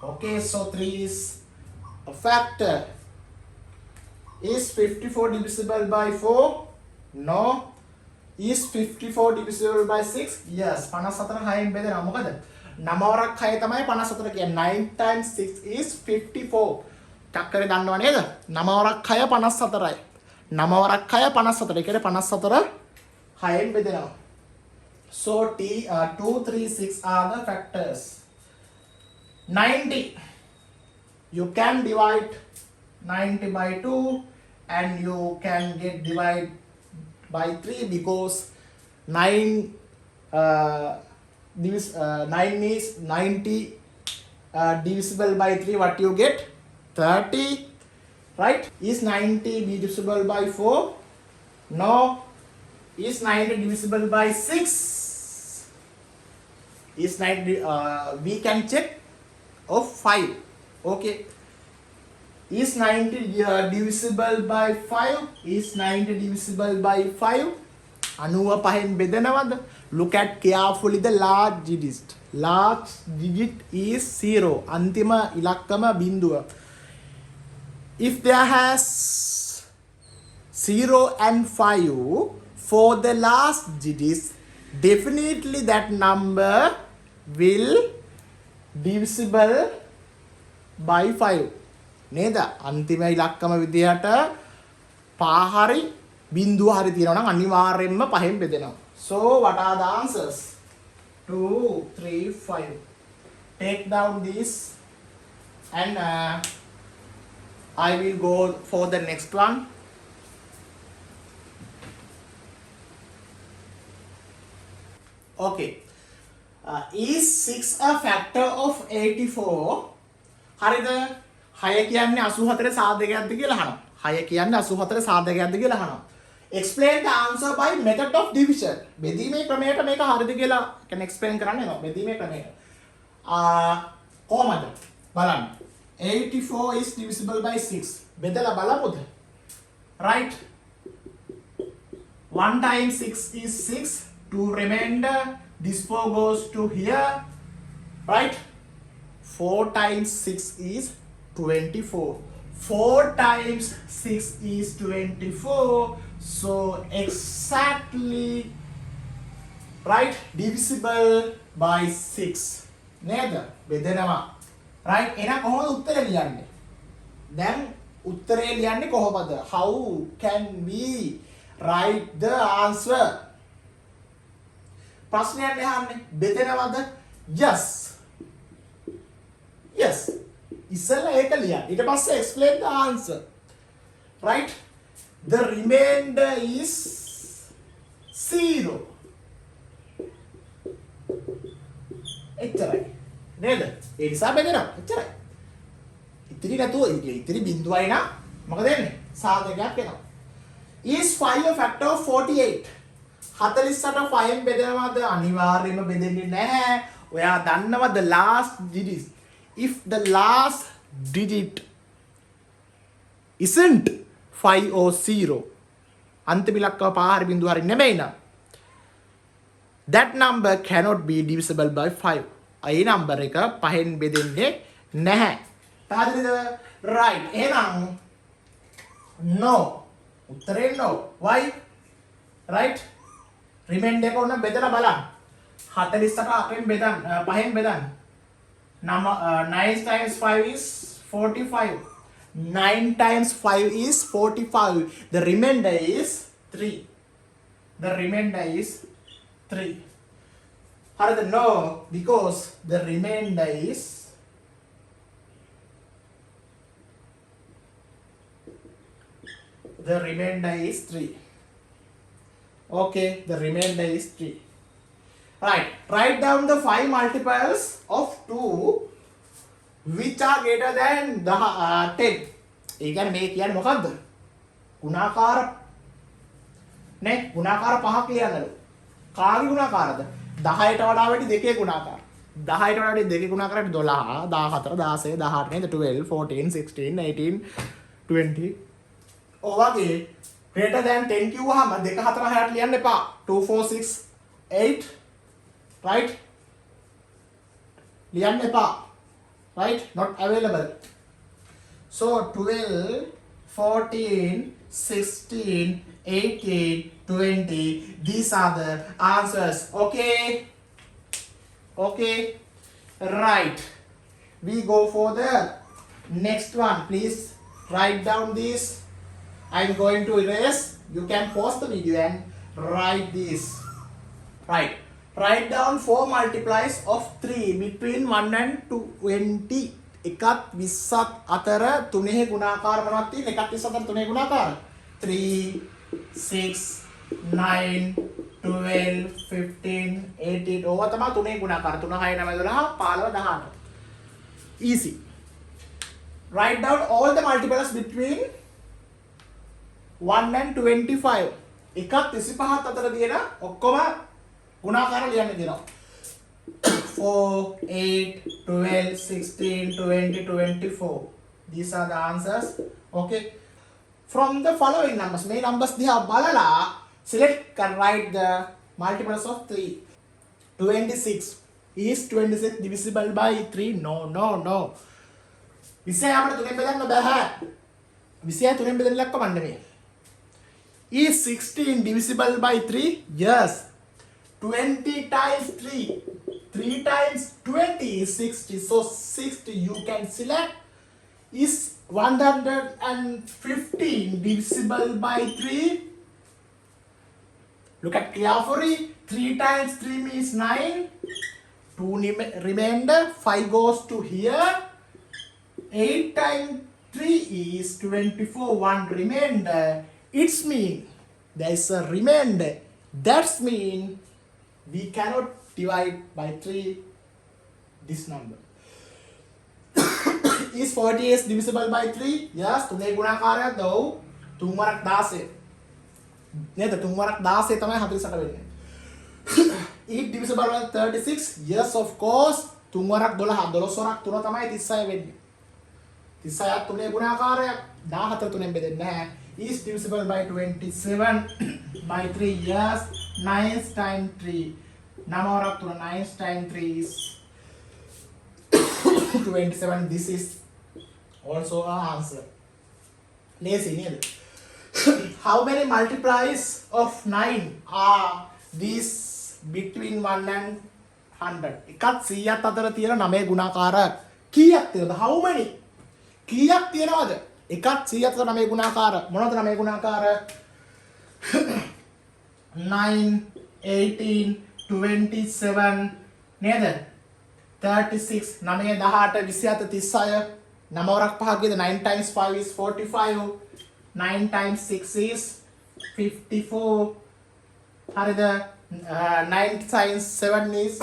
Okay, so 3 is a factor. Is 54 divisible by 4? No. Is 54 divisible by 6? Yes. 54 6ෙන් බෙදෙනවා. මොකද? 9 වරක් 6 තමයි 54 කියන්නේ. 9 times 6 is 54. චක්කරේ දන්නව නේද? 9 වරක් 6 54යි. 9 වරක් 6 54. ඒ කියන්නේ 54 6ෙන් බෙදෙනවා. So 2, 3, 6 are the factors. 90. You can divide 90 by 2 and you can get divide by 3 because 9 is 90 divisible by 3. What you get? 30. Right? Is 90 divisible by 4? No. Is 90 divisible by 6? Is 90 we can check of 5. Okay. Is 90 divisible by 5? Is 90 divisible by 5? 95ෙන් බෙදනවද? Look at carefully the large digit. Large digit is 0. අන්තිම ඉලක්කම බිඳුව. If there has 0 and 5 for the last digits, definitely that number will divisible by 5. නේද? අන්තිම ඉලක්කම විදිහට පහ හරි බිඳුව හරි තියෙනවා නම් අනිවාර්යයෙන්ම පහෙන් බෙදෙනවා. So what are the answers? 2, 3, 5. Take down this and I will go for the next one. Okay. Is 6 a factor of 84? හරිද? 6 කියන්නේ 84 සාධකයක්ද කියලා අහනවා. 6 කියන්නේ 84 සාධකයක්ද කියලා අහනවා. Explain the answer by method of division. බෙදීමේ ක්‍රමයට මේක හරිද කියලා කියන්නේ explain කරන්න එනවා. බෙදීමේ ක්‍රමයට. කොහමද? බලන්න. 84 is divisible by 6. බෙදලා බලමුද? Right? 1 times 6 is 6. 2 remainder. This 4 goes to here. Right? 4 times 6 is 24. 4 times 6 is 24. So exactly, right, divisible by 6. නේද? බෙදෙනවා. right? එහෙනම් කොහොමද උත්තරේ ලියන්නේ? දැන් උත්තරේ ලියන්නේ කොහොමද? How can we write the answer? ප්‍රශ්නයක් අහන්නේ. බෙදෙනවද? Yes. Yes. ඉස්සෙල්ලා ඒක ලියන්න. ඊට පස්සේ explain the answer. Right? The remainder is 0. එච්චරයි. නේද? ඒ නිසා බෙදෙනවා. එච්චරයි. ඉතිරි නැතුව ඉතිරි බිඳුවයි නම් මොකද වෙන්නේ? සාධකයක් එනවා. Is 5 a factor of 48? 48 5 බෙදනවද? අනිවාර්යයෙන්ම බෙදෙන්නේ නැහැ. ඔයා දන්නවා the last digit. If the last digit isn't 5 or 0, අන්තිම ඉලක්කව පහරි බිංදුව හරි නෙමෙයි නම් that number cannot be divisible by 5. A number එක 5න් බෙදෙන්නේ නැහැ. පැහැදිලිද? right. එහෙනම් no. උත්තරේ no. why? right? remainder එක උන බෙදලා බලන්න. 48 8න් බෙදන්න 5න් බෙදන්න. 9 times 5 is 45. 9 times 5 is 45. The remainder is 3. The remainder is 3. How's the no? Because the remainder is 3. Okay, the remainder is 3. Right. Write down the 5 multiples of 2 which are greater than 10. ඒ කියන්නේ මේ කියන්නේ මොකද්ද? ගුණාකාර නේ ගුණාකාර පහක් ලියන්නලු. කාගේ ගුණාකාරද? 10ට වඩා වැඩි දෙකේ ගුණාකාර. 10ට වඩා වැඩි දෙකේ ගුණාකාරයට 12, 14, 16, 18 නේද? 12, 14, 16, 18, 20. ඔය වගේ greater than 10 කිව්වහම 2 4 6ට ලියන්න එපා. 2 4 6 8 right? ලියන්න එපා. Right? Not available. So 12, 14, 16, 18, 20. These are the answers. Okay? Okay? Right. We go for the next one. Please write down this. I'm going to erase. You can pause the video and write this. Right. Write down 4 multiplies of 3 between 1 and 20. එකත් 20ත් අතර තුනෙහි ගුණාකාර මොනවද තියෙන්නේ? එකත් 20 අතර තුනෙහි ගුණාකාර 3, 6, 9, 12, 15, 18. ඕවා තමයි තුනෙහි ගුණාකාර. 3, 6, 9, 12, 15, 18. Easy. Write down all the multiples between 1 and 25. එකත් 25ත් අතර තියෙන ඔක්කොම ගුණාකාර ලියන්න දෙනවා. 4, 8, 12, 16, 20, 24. These are the answers. Okay. From the following numbers, may numbers diha balala select and write the multiples of 3. 26. Is 26 divisible by 3? No, no, no. 20 අපිට තුනෙන් බෙදන්න බෑ. 20 තුනෙන් බෙදන්න ලක්කම නෙමෙයි. Is 16 divisible by 3? Yes. 20 times 3. 3 times 20 is 60. So 60 you can select. Is 115 divisible by 3? Look at carefully. 3 times 3 means 9. 2 remainder. 5 goes to here. 8 times 3 is 24. 1 remainder. It's mean there is a remainder. That's mean we cannot divide by 3 this number. Is 48 divisible by 3? Yes. තුනේ ගුණාකාරයක් දෝ 3 වරක් 16. නේද? 3 වරක් 16 තමයි 48 වෙන්නේ. Is divisible by 36? Yes, of course. 3 වරක් 12. 12 වරක් 3 තමයි 36 වෙන්නේ. 36ක් තුනේ ගුණාකාරයක් 14 තුනෙන් බෙදෙන්නේ නැහැ. Is divisible by 27 by 3? Yes. 9 times 3. 9 වරක් 3. 9 times 3 is 27. This is also our answer. Lazy nේද? How many multiplies of 9 are these between 1 and 100? එකත් 100ත් අතර තියෙන 9 ගුණාකාරයක් කීයක් තියෙනවද? How many? කීයක් තියෙනවද? එකත් 100ත් අතර 9 ගුණාකාර. මොනවද 9 ගුණාකාර? 9, 18, 27 නේද? 36, 9, 18, 27, 36. 9 වරක් 5 කියද 9 times 5 is 45. 9 times 6 is 54. හරිද? 9 times 7 is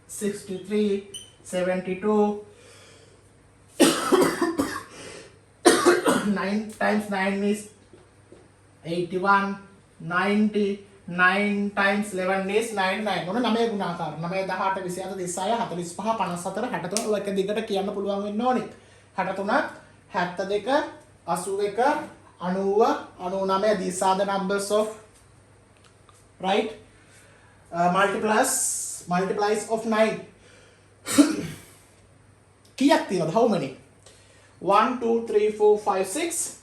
63, 72. 9 times 9 is 81 90 9 times 11 is 99. මොන 9 ගුණාකාර 9 18 27 36 45 54 63 ඔය එක දිගට කියන්න පුළුවන් වෙන්න ඕනේ. 63 72 81 90 99 these are the numbers of right multiplies of 9. කීයක් තියෙනවද? How many? 1 2 3 4 5 6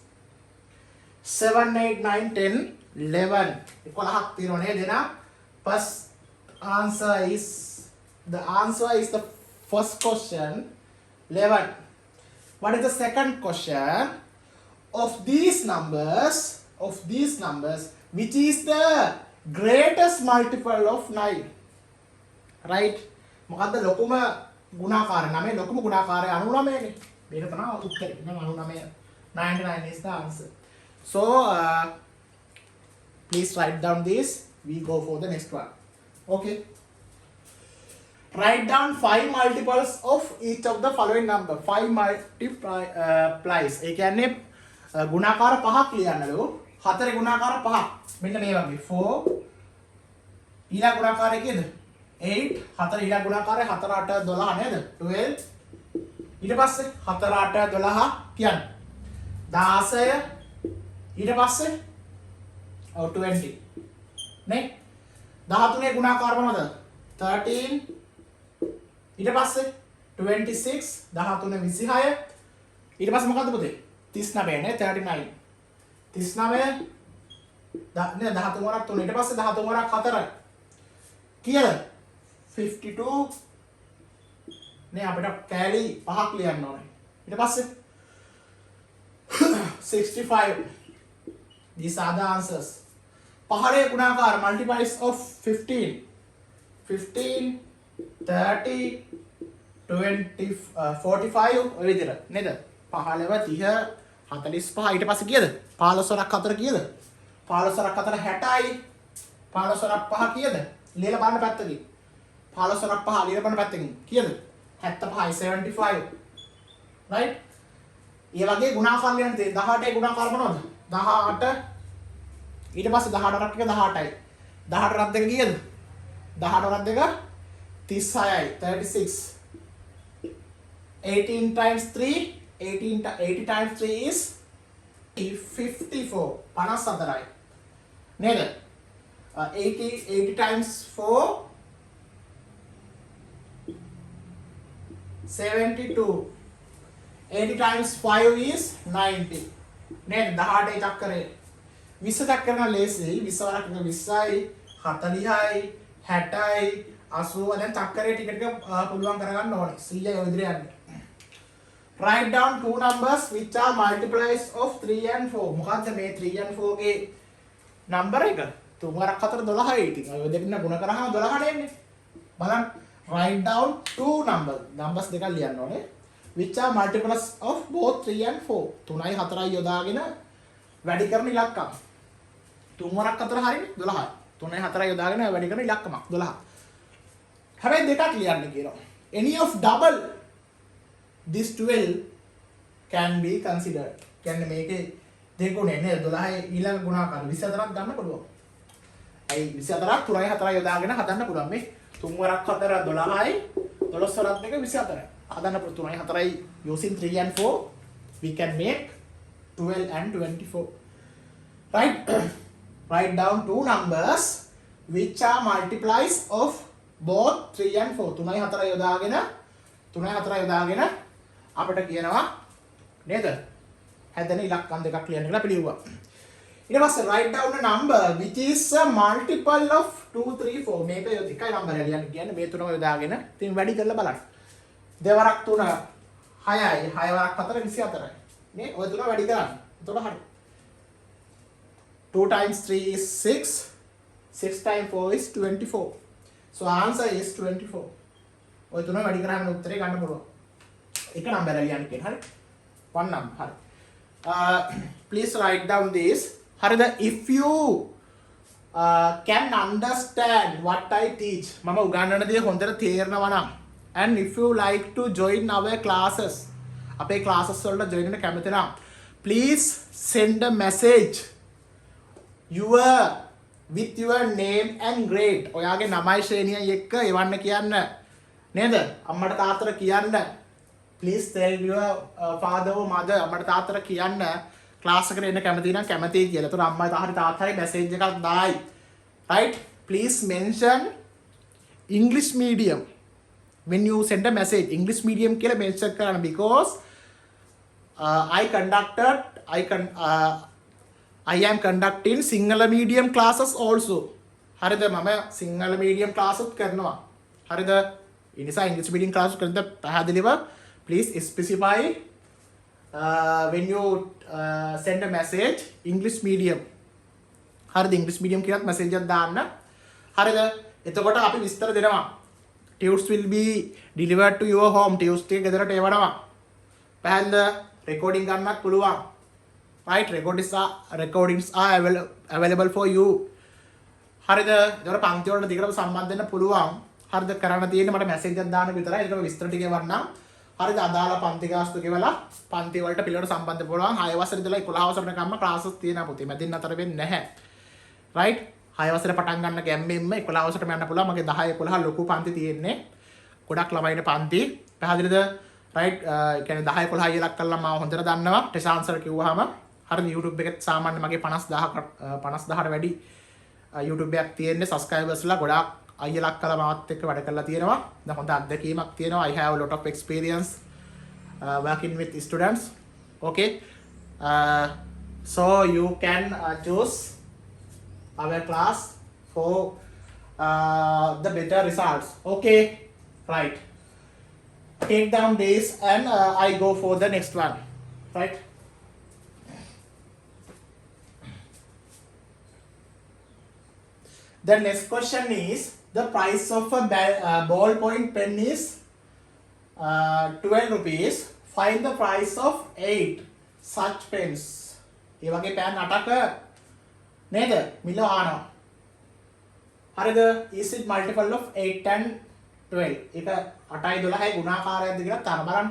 7 8 9 10 11 11ක් තියෙනවා නේද එහෙනම් first answer is the first question 11. What is the second question? Of these numbers which is the greatest multiple of 9? right මොකද්ද ලොකුම ගුණාකාරය? 9 ලොකුම ගුණාකාරය 99 නේ. මේක තමයි උත්තරේ. 99 99 is the answer. So please write down this. We go for the next one. Okay. Write down 5 multiples of each of the following number. 5 multiplies. ඒ කියන්නේ ගුණාකාර පහක් ලියන්නලු. 4 ගුණාකාර පහක්. මෙන්න මේ වගේ 4 ඊළඟ ගුණාකාරය කීයද? 8 4 ඊළඟ ගුණාකාරය 4 8 12 නේද? 12 ඊට පස්සේ 4 8 12 කියන්නේ 16 ඊට පස්සේ 20 නේ 13 ගුණාකාර මොනවද 13 ඊට පස්සේ 26 13 26 ඊට පස්සේ මොකද්ද පුතේ 39 නේ 39 39 නේ 13 වරක් 3 ඊට පස්සේ 13 වරක් 4 කීයද 52 නේ අපිට කැලි පහක් ලියන්න ඕනේ ඊට පස්සේ 65. These are the answers. පහලේ ගුණාකාර multiples of 15. 15 30 20 45 ඔය විදිහට නේද? 15 30 45 ඊට පස්සේ කීයද? 15 වරක් 4 කීයද? 15 වරක් 4 60යි. 15 වරක් 5 කීයද? ලියලා බලන්න පැත්තකින්. 15 වරක් 5 ලියලා බලන්න පැත්තකින්. කීයද? 75 75. right? ඒ වගේ ගුණාකාර ලියන්න තියෙන 18 ගුණාකාර මොනවද? 18 ඊට පස්සේ 18 රක් එක 18යි. 18 රක් දෙක කීයද? 18 රක් දෙක 36යි 36. 18 times 3 80 times 3 is 54 54යි. නේද? 80 times 4 72. 80 times 5 is 90. නේද 18 චක්‍රේ 20 චක්‍රන ලේසියි 20 වරක් 20යි 40යි 60යි 80 දැන් චක්‍රේ ටික ටික පුළුවන් කරගන්න ඕනේ 100යි ඔය විදිහට යන්නේ. Write down two numbers which are multiplies of 3 and 4. මොකද්ද මේ 3 and 4 ගේ නම්බර එක? 3 වරක් 4 12යි. ඉතින් ඔය දෙකෙන් ගුණ කරාම 12 නේ. බලන්න write down two numbers දෙකක් ලියන්න ඕනේ. which are multiples of both 3 and 4. 3යි 4යි යොදාගෙන වැඩි කරන ඉලක්කම්. 3 වරක් 4 හරිනේ 12යි. 3යි 4යි යොදාගෙන වැඩි කරන ඉලක්කමක් 12. හැබැයි දෙකක් ලියන්න කියනවා. Any of double this 12 can be considered. කියන්නේ මේකේ දෙගුණේ නේද 12යි ඊළඟ ගුණාකාර 24ක් ගන්න පුළුවන්. අයි 24ක් 3යි 4යි යොදාගෙන හදන්න පුළුවන් මේ 3 වරක් 4 12යි 12 වරක් දෙක 24යි. හදන්න පුළුවන් 3යි 4යි using 3 and 4 we can make 12 and 24. Right? Write down two numbers which are multiplies of both 3 and 4. 3යි 4යි යොදාගෙන 3යි 4යි යොදාගෙන අපිට කියනවා නේද? හැදෙන ඉලක්කම් දෙකක් ලියන්න කියලා පිළිවුවා. ඊට පස්සේ write down a number which is a multiple of 2 3 4. මේක එකයි නම්බරය ලියන්න කියන්නේ මේ තුනම යොදාගෙන ඉතින් වැඩි කරලා බලන්න. දෙවරක් 3 6යි 6 වරක් 4 24යි. නේ ඔය තුන වැඩි කරන්න. එතකොට හරි. 2 times 3 is 6. 6 times 4 is 24. So answer is 24. ඔය තුන වැඩි කරාම උත්තරේ ගන්න පුළුවන්. එක නම්බරය ලියන්න කියන හරි. one number හරි. Please write down this. හරිද? If you can understand what I teach. මම උගන්වන දේ හොඳට තේරෙනවා නම් and if you like to join our classes අපේ classes වලට join වෙන්න කැමති නම් please send a message your with your name and grade ඔයාගේ නමයි ශ්‍රේණියයි එක්ක එවන්න කියන්න නේද අම්මට තාත්තට කියන්න please tell your father or mother අම්මට තාත්තට කියන්න ක්ලාස් එකට එන්න කැමති නම් කැමතියි කියලා. ඒතර අම්මයි තාත්තයි මැසේජ් එකක් දායි. right please mention English medium when you send a message English medium කියලා mention කරන්න because I am conducting Sinhala medium classes also. හරිද මම සිංහල medium class උත් කරනවා. හරිද ඒ නිසා English medium class කරද්දී පැහැදිලිව please specify when you send a message English medium. හරිද English medium කියලාත් message එකක් දාන්න. හරිද එතකොට අපි විස්තර දෙනවා. Tunes will be delivered to your home. Tunes ටික ගෙදරට එවනවා. පැහැදිලිද recording ගන්නත් පුළුවන්. right recordings are available for you. හරිද ඒතර පන්ති වලට දිගටම සම්බන්ධ වෙන්න පුළුවන්. හරිද කරන්න තියෙන්නේ මට මැසේජ් එකක් දාන්න විතරයි. ඒක විස්තර ටික එවන්නම්. හරිද අදාළ පන්ති ගාස්තු ගෙවලා පන්ති වලට පිළිවෙලට සම්බන්ධ වෙන්න පුළුවන්. 6 වසරේ ඉඳලා 11 වසරකම්ම ක්ලාසස් තියෙනවා පුතේ. මැදින් අතර වෙන්නේ නැහැ. right 6 වසරේ පටන් ගන්න ගැම්මෙන්ම 11 වසරට යන්න පුළුවන්. මගේ 10 11 ලොකු පන්ති තියෙන්නේ. ගොඩක් ළමයින පන්ති. පැහැදිලිද? right ඒ කියන්නේ 10 11 ඉලක්ක කළා මම හොඳට දන්නවා. ටෙස් ආන්සර් කිව්වහම හරිද YouTube එකේ සාමාන්‍ය මගේ 50000ට වැඩි YouTube එකක් තියෙන්නේ subscribersලා ගොඩාක් අයියලක් කළා මාත් එක්ක වැඩ කරලා තියෙනවා. දැන් හොඳ අත්දැකීමක් තියෙනවා. I have a lot of experience working with students. Okay so you can choose our class for the better results. Okay right take down this and I go for the next one. Right the next question is the price of a ballpoint pen is 12 rupees. Find the price of 8 such pens. ඒ වගේ පෑන් 8ක නේද මිල ආනවා. හරිද is it multiple of 8 and 12? ඒක 8යි 12යි ගුණාකාරයක්ද කියලා තන බලන්න.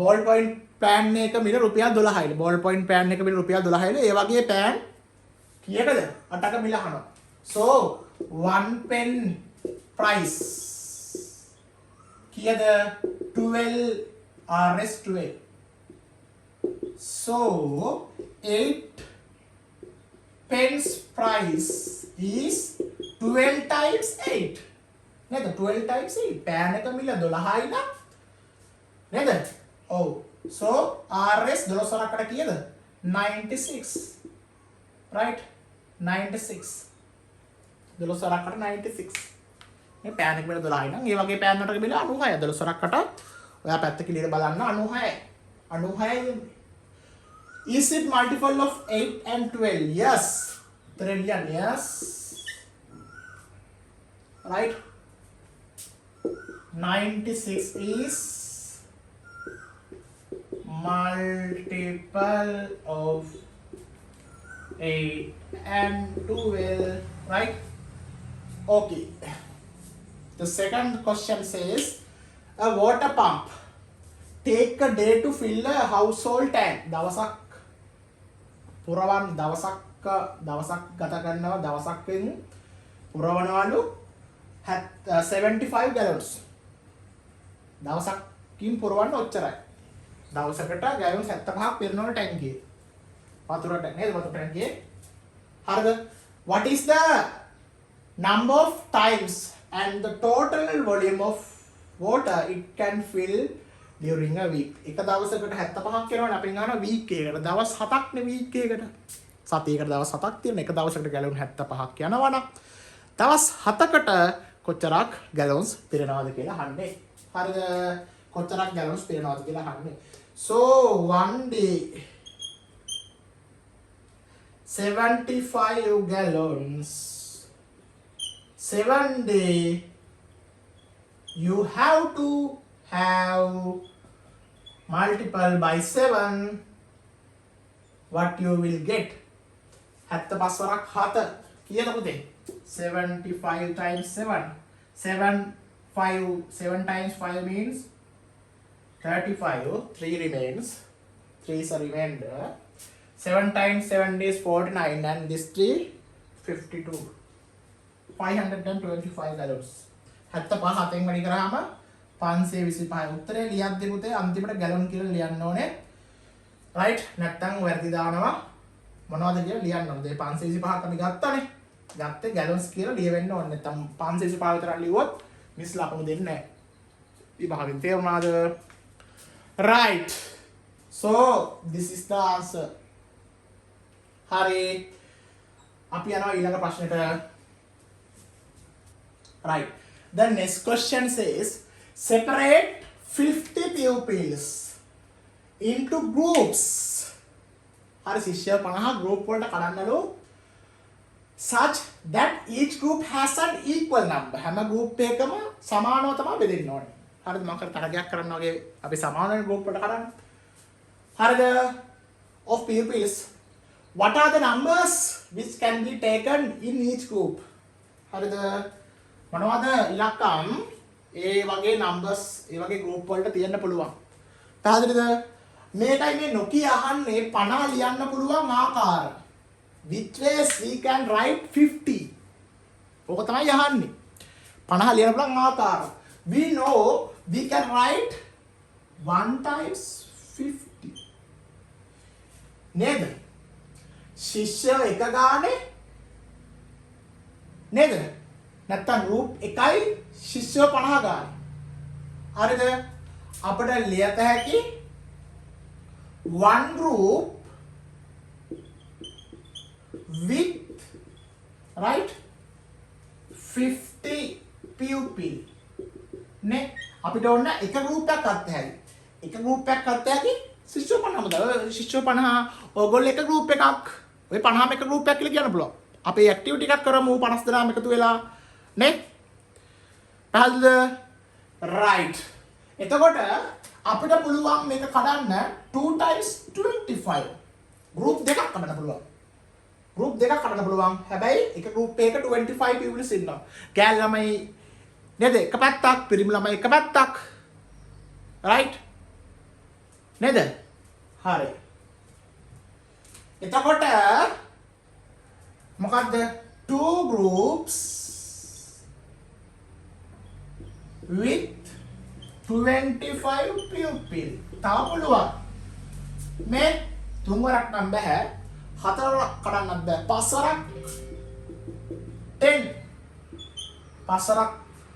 ballpoint pen එක මිල රුපියල් 12යි. ballpoint pen එක මිල රුපියල් 12යි. ඒ වගේ පෑන් කීයකද 8ක මිල අහනවා. so one pen price කීයද 12 rs 12. so 8 pens price is 12 times 8 නේද 12 times 8 පෑන් එක මිල 12යි නම් නේද ඔව් so rs 12 කට කීයද 96 right 96 12කට 96 මේ පෑන් එක මිල 12යි නම් ඒ වගේ පෑන් එකකට මිල 96 12කට ඔයා පැත්ත කිලියට බලන්න 96 is it multiple of 8 and 12? yes brilliant yes right 96 is multiple of 8 and 12 right okay the second question says a water pump take a day to fill a household tank දවසක් පුරවන් දවසක් ගත කරනවා දවසක්ෙන් පුරවනවලු 75 gallons දවසක්කින් පුරවන්න ඔච්චරයි දවසකට gallons 75ක් පිරෙනවා ටැංකියේ වතුරට නේද වතුර ටැංකියේ හරිද what is the number of times and the total volume of water it can fill during a week එක දවසකට 75ක් කරනවා අපි ගන්නවා week එකකට දවස් 7ක් නේ week එකකට සතියකට දවස් 7ක් තියෙන එක දවසකට gallon 75ක් යනවා නම් දවස් 7කට කොච්චරක් gallons පිරෙනවද කියලා අහන්නේ හරිද කොච්චරක් gallons පිරෙනවද කියලා අහන්නේ so one day 75 gallons 7 day you have to have multiple by 7 what you will get 75 වරක් 7 කීයද පුතේ 75 times 7 7 times 5 means 35 3 remains 3 is a remainder 7 times 7 days 49 and this 3 52 525 gallons 75 හතෙන් වැඩි කරාම 525 උත්තරේ ලියද්දි පුතේ අන්තිමට ගැලොන් කියලා ලියන්න ඕනේ right නැත්තම් වැරදි දානවා මොනවද කියලා ලියන්න ඕනේ 525ක් අපි ගත්තානේ ගත්තේ ගැලොන්ස් කියලා ලියවෙන්න ඕනේ නැත්තම් 525 විතර ලියුවොත් මිස් ලකුණු දෙන්නේ නැහැ විභාගෙන් තේරුණාද right so this is the answer hari අපි යනවා ඊළඟ ප්‍රශ්නෙට right the next question says separate 50 pupils into groups hari ශිෂ්‍ය 50 group වලට කඩන්නලු such that each group has an equal number හැම group එකම සමානව තමයි බෙදෙන්න ඕනේ හරිද මම තරගයක් කරන්න වගේ අපි සමාන group වලට කඩන්න හරිද of pupils what are the numbers which can be taken in each group හරිද මොනවද ඉලක්කම් ඒ වගේ numbers ඒ වගේ group වලට තියන්න පුළුවන් පැහැදිලිද මේකයි මේ නොකිය අහන්නේ 50 ලියන්න පුළුවන් ආකාර which ways we can write 50 ඕක තමයි අහන්නේ 50 ලියන්න පුළුවන් ආකාර we know we can write 1 times 50 නේද ශිෂ්‍ය එක ගානේ නේද නැත්තම් group එකයි ශිෂ්‍ය 50 ගානේ හරිද අපිට ලියත හැකි one group with right 50 pupil නේ අපිට ඕන එක group එකක් අත් හැරි එක group එකක් අත් හැරි ශිෂ්‍ය 50ම දාලා ශිෂ්‍ය 50 ඕගොල්ලෝ එක group එකක් ඔය 50ම එක group එකක් කියලා කියන්න පුළුවන් අපි activity එකක් කරමු 50 දෙනාම එකතු වෙලා නේ පැහැදිලිද right එතකොට අපිට පුළුවන් මේක කඩන්න 2 times 25 group දෙකක් කඩන්න පුළුවන් group දෙකක් කඩන්න පුළුවන් හැබැයි එක group එකක 25 pupils ඉන්නවා කෑල් ළමයි නේද එක පැත්තක් පිරිමි ළමයි එක පැත්තක් right නේද හරි එතකොට මොකද්ද 2 groups with 25 pupil තව පුළුවන් මේ තුන්වරක් නම් බෑ හතරක් කඩන්නත් බෑ පස්වරක් 10 පස්වරක්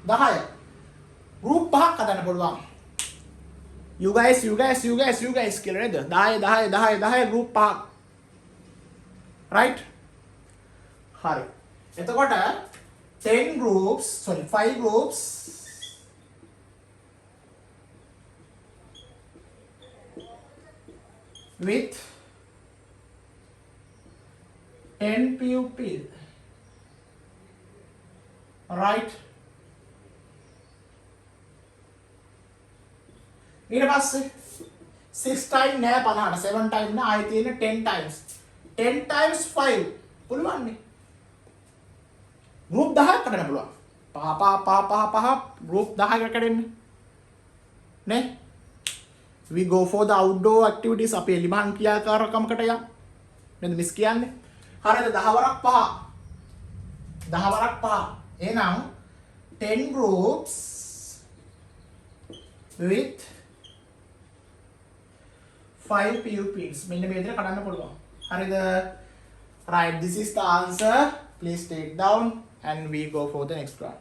10 group පහක් හදන්න පුළුවන් you guys කියලා නේද 10 group පහක් right හරි එතකොට 5 groups with 10 pupil right ඊට පස්සේ 6 times නෑ 50ට 7 times නෑ ආයෙ තියෙන 10 times 10 times 5 පුළුවන් නේ group 10ක් කඩන්න පුළුවන් පහ group 10ක් කඩන්න නේ we go for the outdoor activities අපි එලිමහන් ක්‍රියාකාරකමකට යන්න නේද මිස් කියන්නේ හරිද 10 වරක් 5 එහෙනම් 10 groups with 5 pupils මෙන්න මේ විදිහට කඩන්න පුළුවන් හරිද right this is the answer please take down and we go for the next one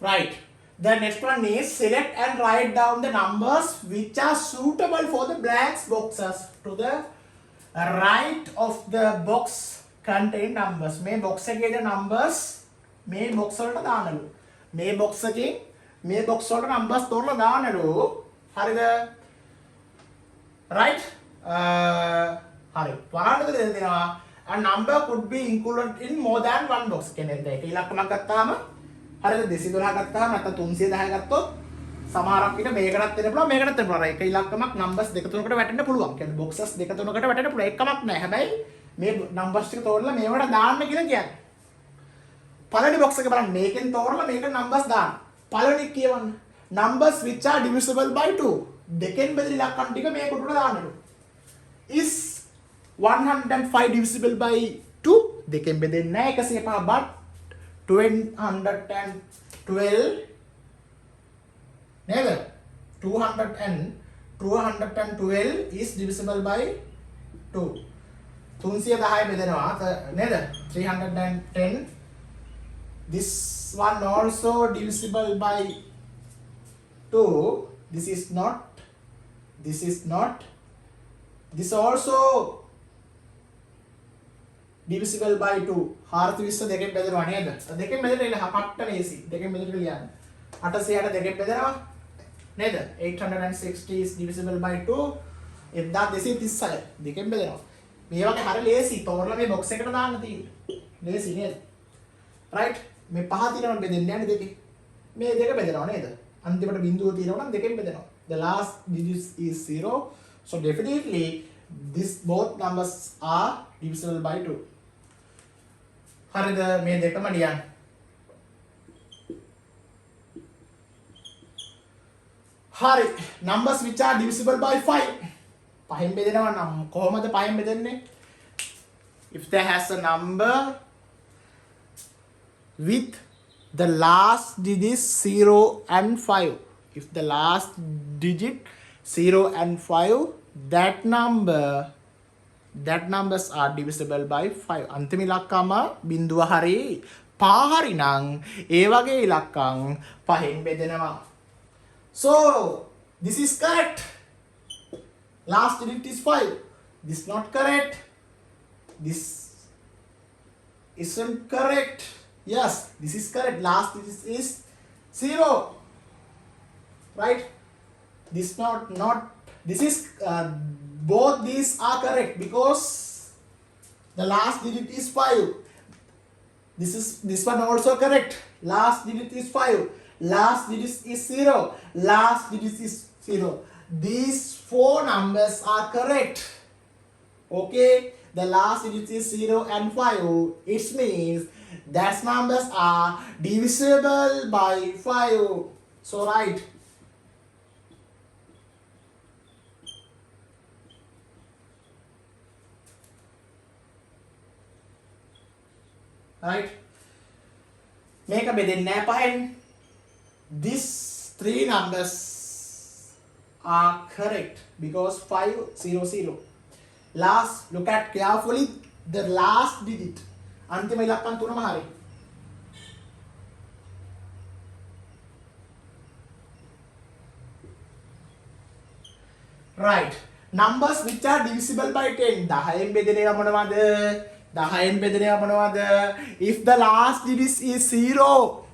right the next one is select and write down the numbers which are suitable for the blank boxes to the right of the box contain numbers මේ box එකේ තියෙන numbers මේ box වලට දාන්නලු මේ box එකෙන් මේ box වලට numbers තෝරලා දාන්නලු හරිද right හරි වරන්ද දෙනවා a number could be included in more than one box කියන්නේ ඒක ඉලක්කමක් ගත්තාම හරිද 212 ගත්තාම නැත්නම් 310 ගත්තොත් සමහරක් විට මේකටත් වෙන්න පුළුවන් මේකටත් වෙන්න පුළුවන් ඒක ඉලක්කමක් numbers දෙක තුනකට වැටෙන්න පුළුවන් කියන්නේ boxes දෙක තුනකට වැටෙන්න පුළුවන් එකමක් නැහැ හැබැයි මේ numbers ටික තෝරලා මේවට දාන්න කියලා කියන්නේ පළවෙනි box එක බලන්න මේකෙන් තෝරලා මේකට numbers දාන්න පළවෙනි කියවන්න numbers which are divisible by 2 දෙකෙන් බෙදෙන ඉලක්කම් ටික මේක උඩට දාන්නලු is 105 divisible by 2 දෙකෙන් බෙදෙන්නේ නැහැ 105 but 212 නේද 212 is divisible by 2 310 බෙදෙනවා නේද 310 this one also divisible by 2 this is not this also divisible by 2 420 දෙකෙන් බෙදෙනවා නේද දෙකෙන් බෙදෙන්න පට්ට ලේසි දෙකෙන් බෙදෙන්න ලියන්න 860 දෙකෙන් බෙදෙනවා නේද 860 is divisible by 2 1236 දෙකෙන් බෙදෙනවා මේ වගේ හරිය ලේසි තෝරලා මේ box එකට දාන්න තියෙන්නේ ලේසි නේද right මේ පහ තියෙනවා බෙදෙන්න යන්නේ දෙකේ මේ දෙක බෙදෙනවා නේද අන්තිමට බිඳුව තියෙනවා නම් දෙකෙන් බෙදෙනවා the last digit is 0 so definitely this both numbers are divisible by 2 හරිද මේ දෙකම ලියන්න හරි numbers which are divisible by 5 පහෙන් බෙදෙනවා නම් කොහොමද පහෙන් බෙදෙන්නේ if there has a number with the last digit 0 and 5 if the last digit 0 and 5 that numbers are divisible by 5 අන්තිම ඉලක්කම බිඳුව හරි පහ හරි නම් ඒ වගේ ඉලක්කම් පහෙන් බෙදෙනවා so this is correct last digit is 5 this not correct this isn't correct yes this is correct last digit is 0 right this not this is both these are correct because the last digit is 5 this one also correct last digit is 5 last digit is 0 last digit is 0 these four numbers are correct okay the last digit is 0 and 5 it means that numbers are divisible by 5 so right right මේක බෙදෙන්නේ නැහැ පහෙන් these three numbers are correct because 500 last look at carefully the last digit අන්තිම ඉලක්කම් තුනම හරි right numbers which are divisible by 10 10න් බෙදෙනවා මොනවද 10න් බෙදෙනවා මොනවද if the last digit is 0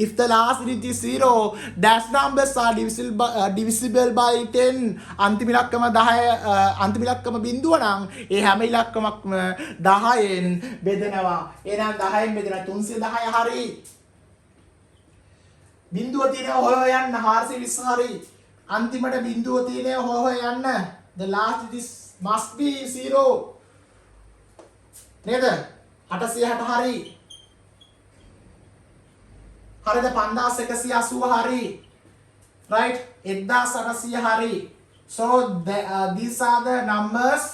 if the last digit is 0 dash numbers are divisible by 10 අන්තිම ඉලක්කම 10 අන්තිම ඉලක්කම බිඳුව නම් ඒ හැම ඉලක්කමක්ම 10න් බෙදෙනවා එහෙනම් 10න් බෙදෙනවා 310 හරි බිඳුව තියෙනවා හොය යන්න 420 හරි අන්තිමට බිඳුව තියෙනවා හොය යන්න the last digit must be 0 නේද 860 හරි හරිද 5180 හරි right 1800 හරි so these are the numbers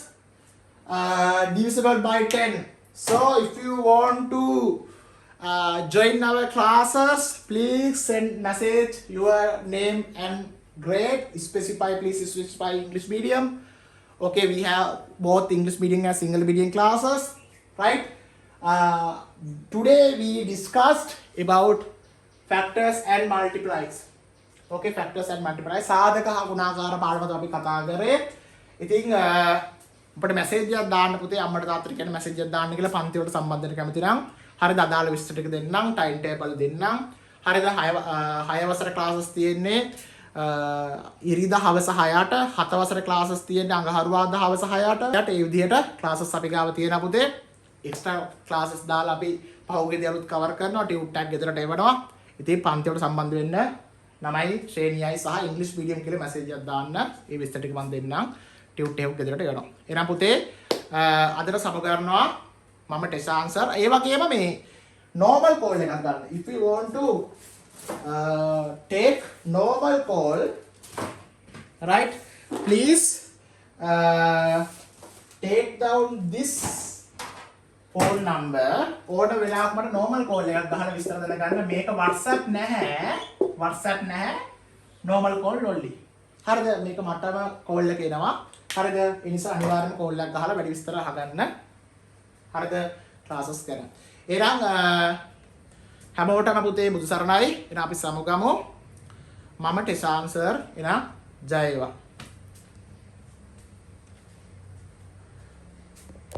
divisible by 10 so if you want to join our classes please send message your name and grade please specify English medium okay we have both English medium and single medium classes right today we discussed about factors and multiplies okay factors and multiplies සාධක හා ගුණාකාර පාඩම තමයි අපි කතා කරේ ඉතින් අපිට message එකක් දාන්න පුතේ අම්මට තාත්තට කියන මැසේජ් එකක් දාන්න කියලා පන්ති වලට සම්බන්ධ වෙන්න කැමති නම් හරිද අදාළ විස්තර ටික දෙන්නම් ටයිම් ටේබල් දෙන්නම් හරිද 6 වසර ක්ලාසස් තියෙන්නේ ඉරිදා හවස 6ට 7 වසර ක්ලාසස් තියෙන්නේ අඟහරුවාදා හවස 6ට යට ඒ විදිහට ක්ලාසස් අපි ගාව තියෙනවා පුතේ එක්ස්ට්‍රා ක්ලාසස් දාලා අපි පහුගියදී අලුත් කවර් කරනවා ටියුට් ටැග් ගෙදරට එවනවා ඉතින් පන්ති වලට සම්බන්ධ වෙන්න 9යි ශ්‍රේණියයි සහ ඉංග්‍රීසි මීඩියම් කියලා මැසේජ් එකක් දාන්න ඒ විස්තර ටික මම දෙන්නම් ටියුට් එකක් ගෙදරට එවනවා එහෙනම් පුතේ අදට සම කරනවා මම ටෙස්ට් ආන්සර් ඒ වගේම මේ normal call එකක් ගන්න if you want to take normal call right please take down this phone number ඕන වෙලාවක මට normal call එකක් ගහලා විස්තර දැනගන්න මේක WhatsApp නැහැ normal call only හරිද මේක මටම call එක එනවා හරිද ඒ නිසා අනිවාර්යයෙන්ම call එකක් ගහලා වැඩි විස්තර අහගන්න හරිද classes කරන්න එහෙනම් හැමෝටම පුතේ බුදු සරණයි එහෙනම් අපි සමුගමු මම ටෙසාන් සර් එහෙනම් ජය වේවා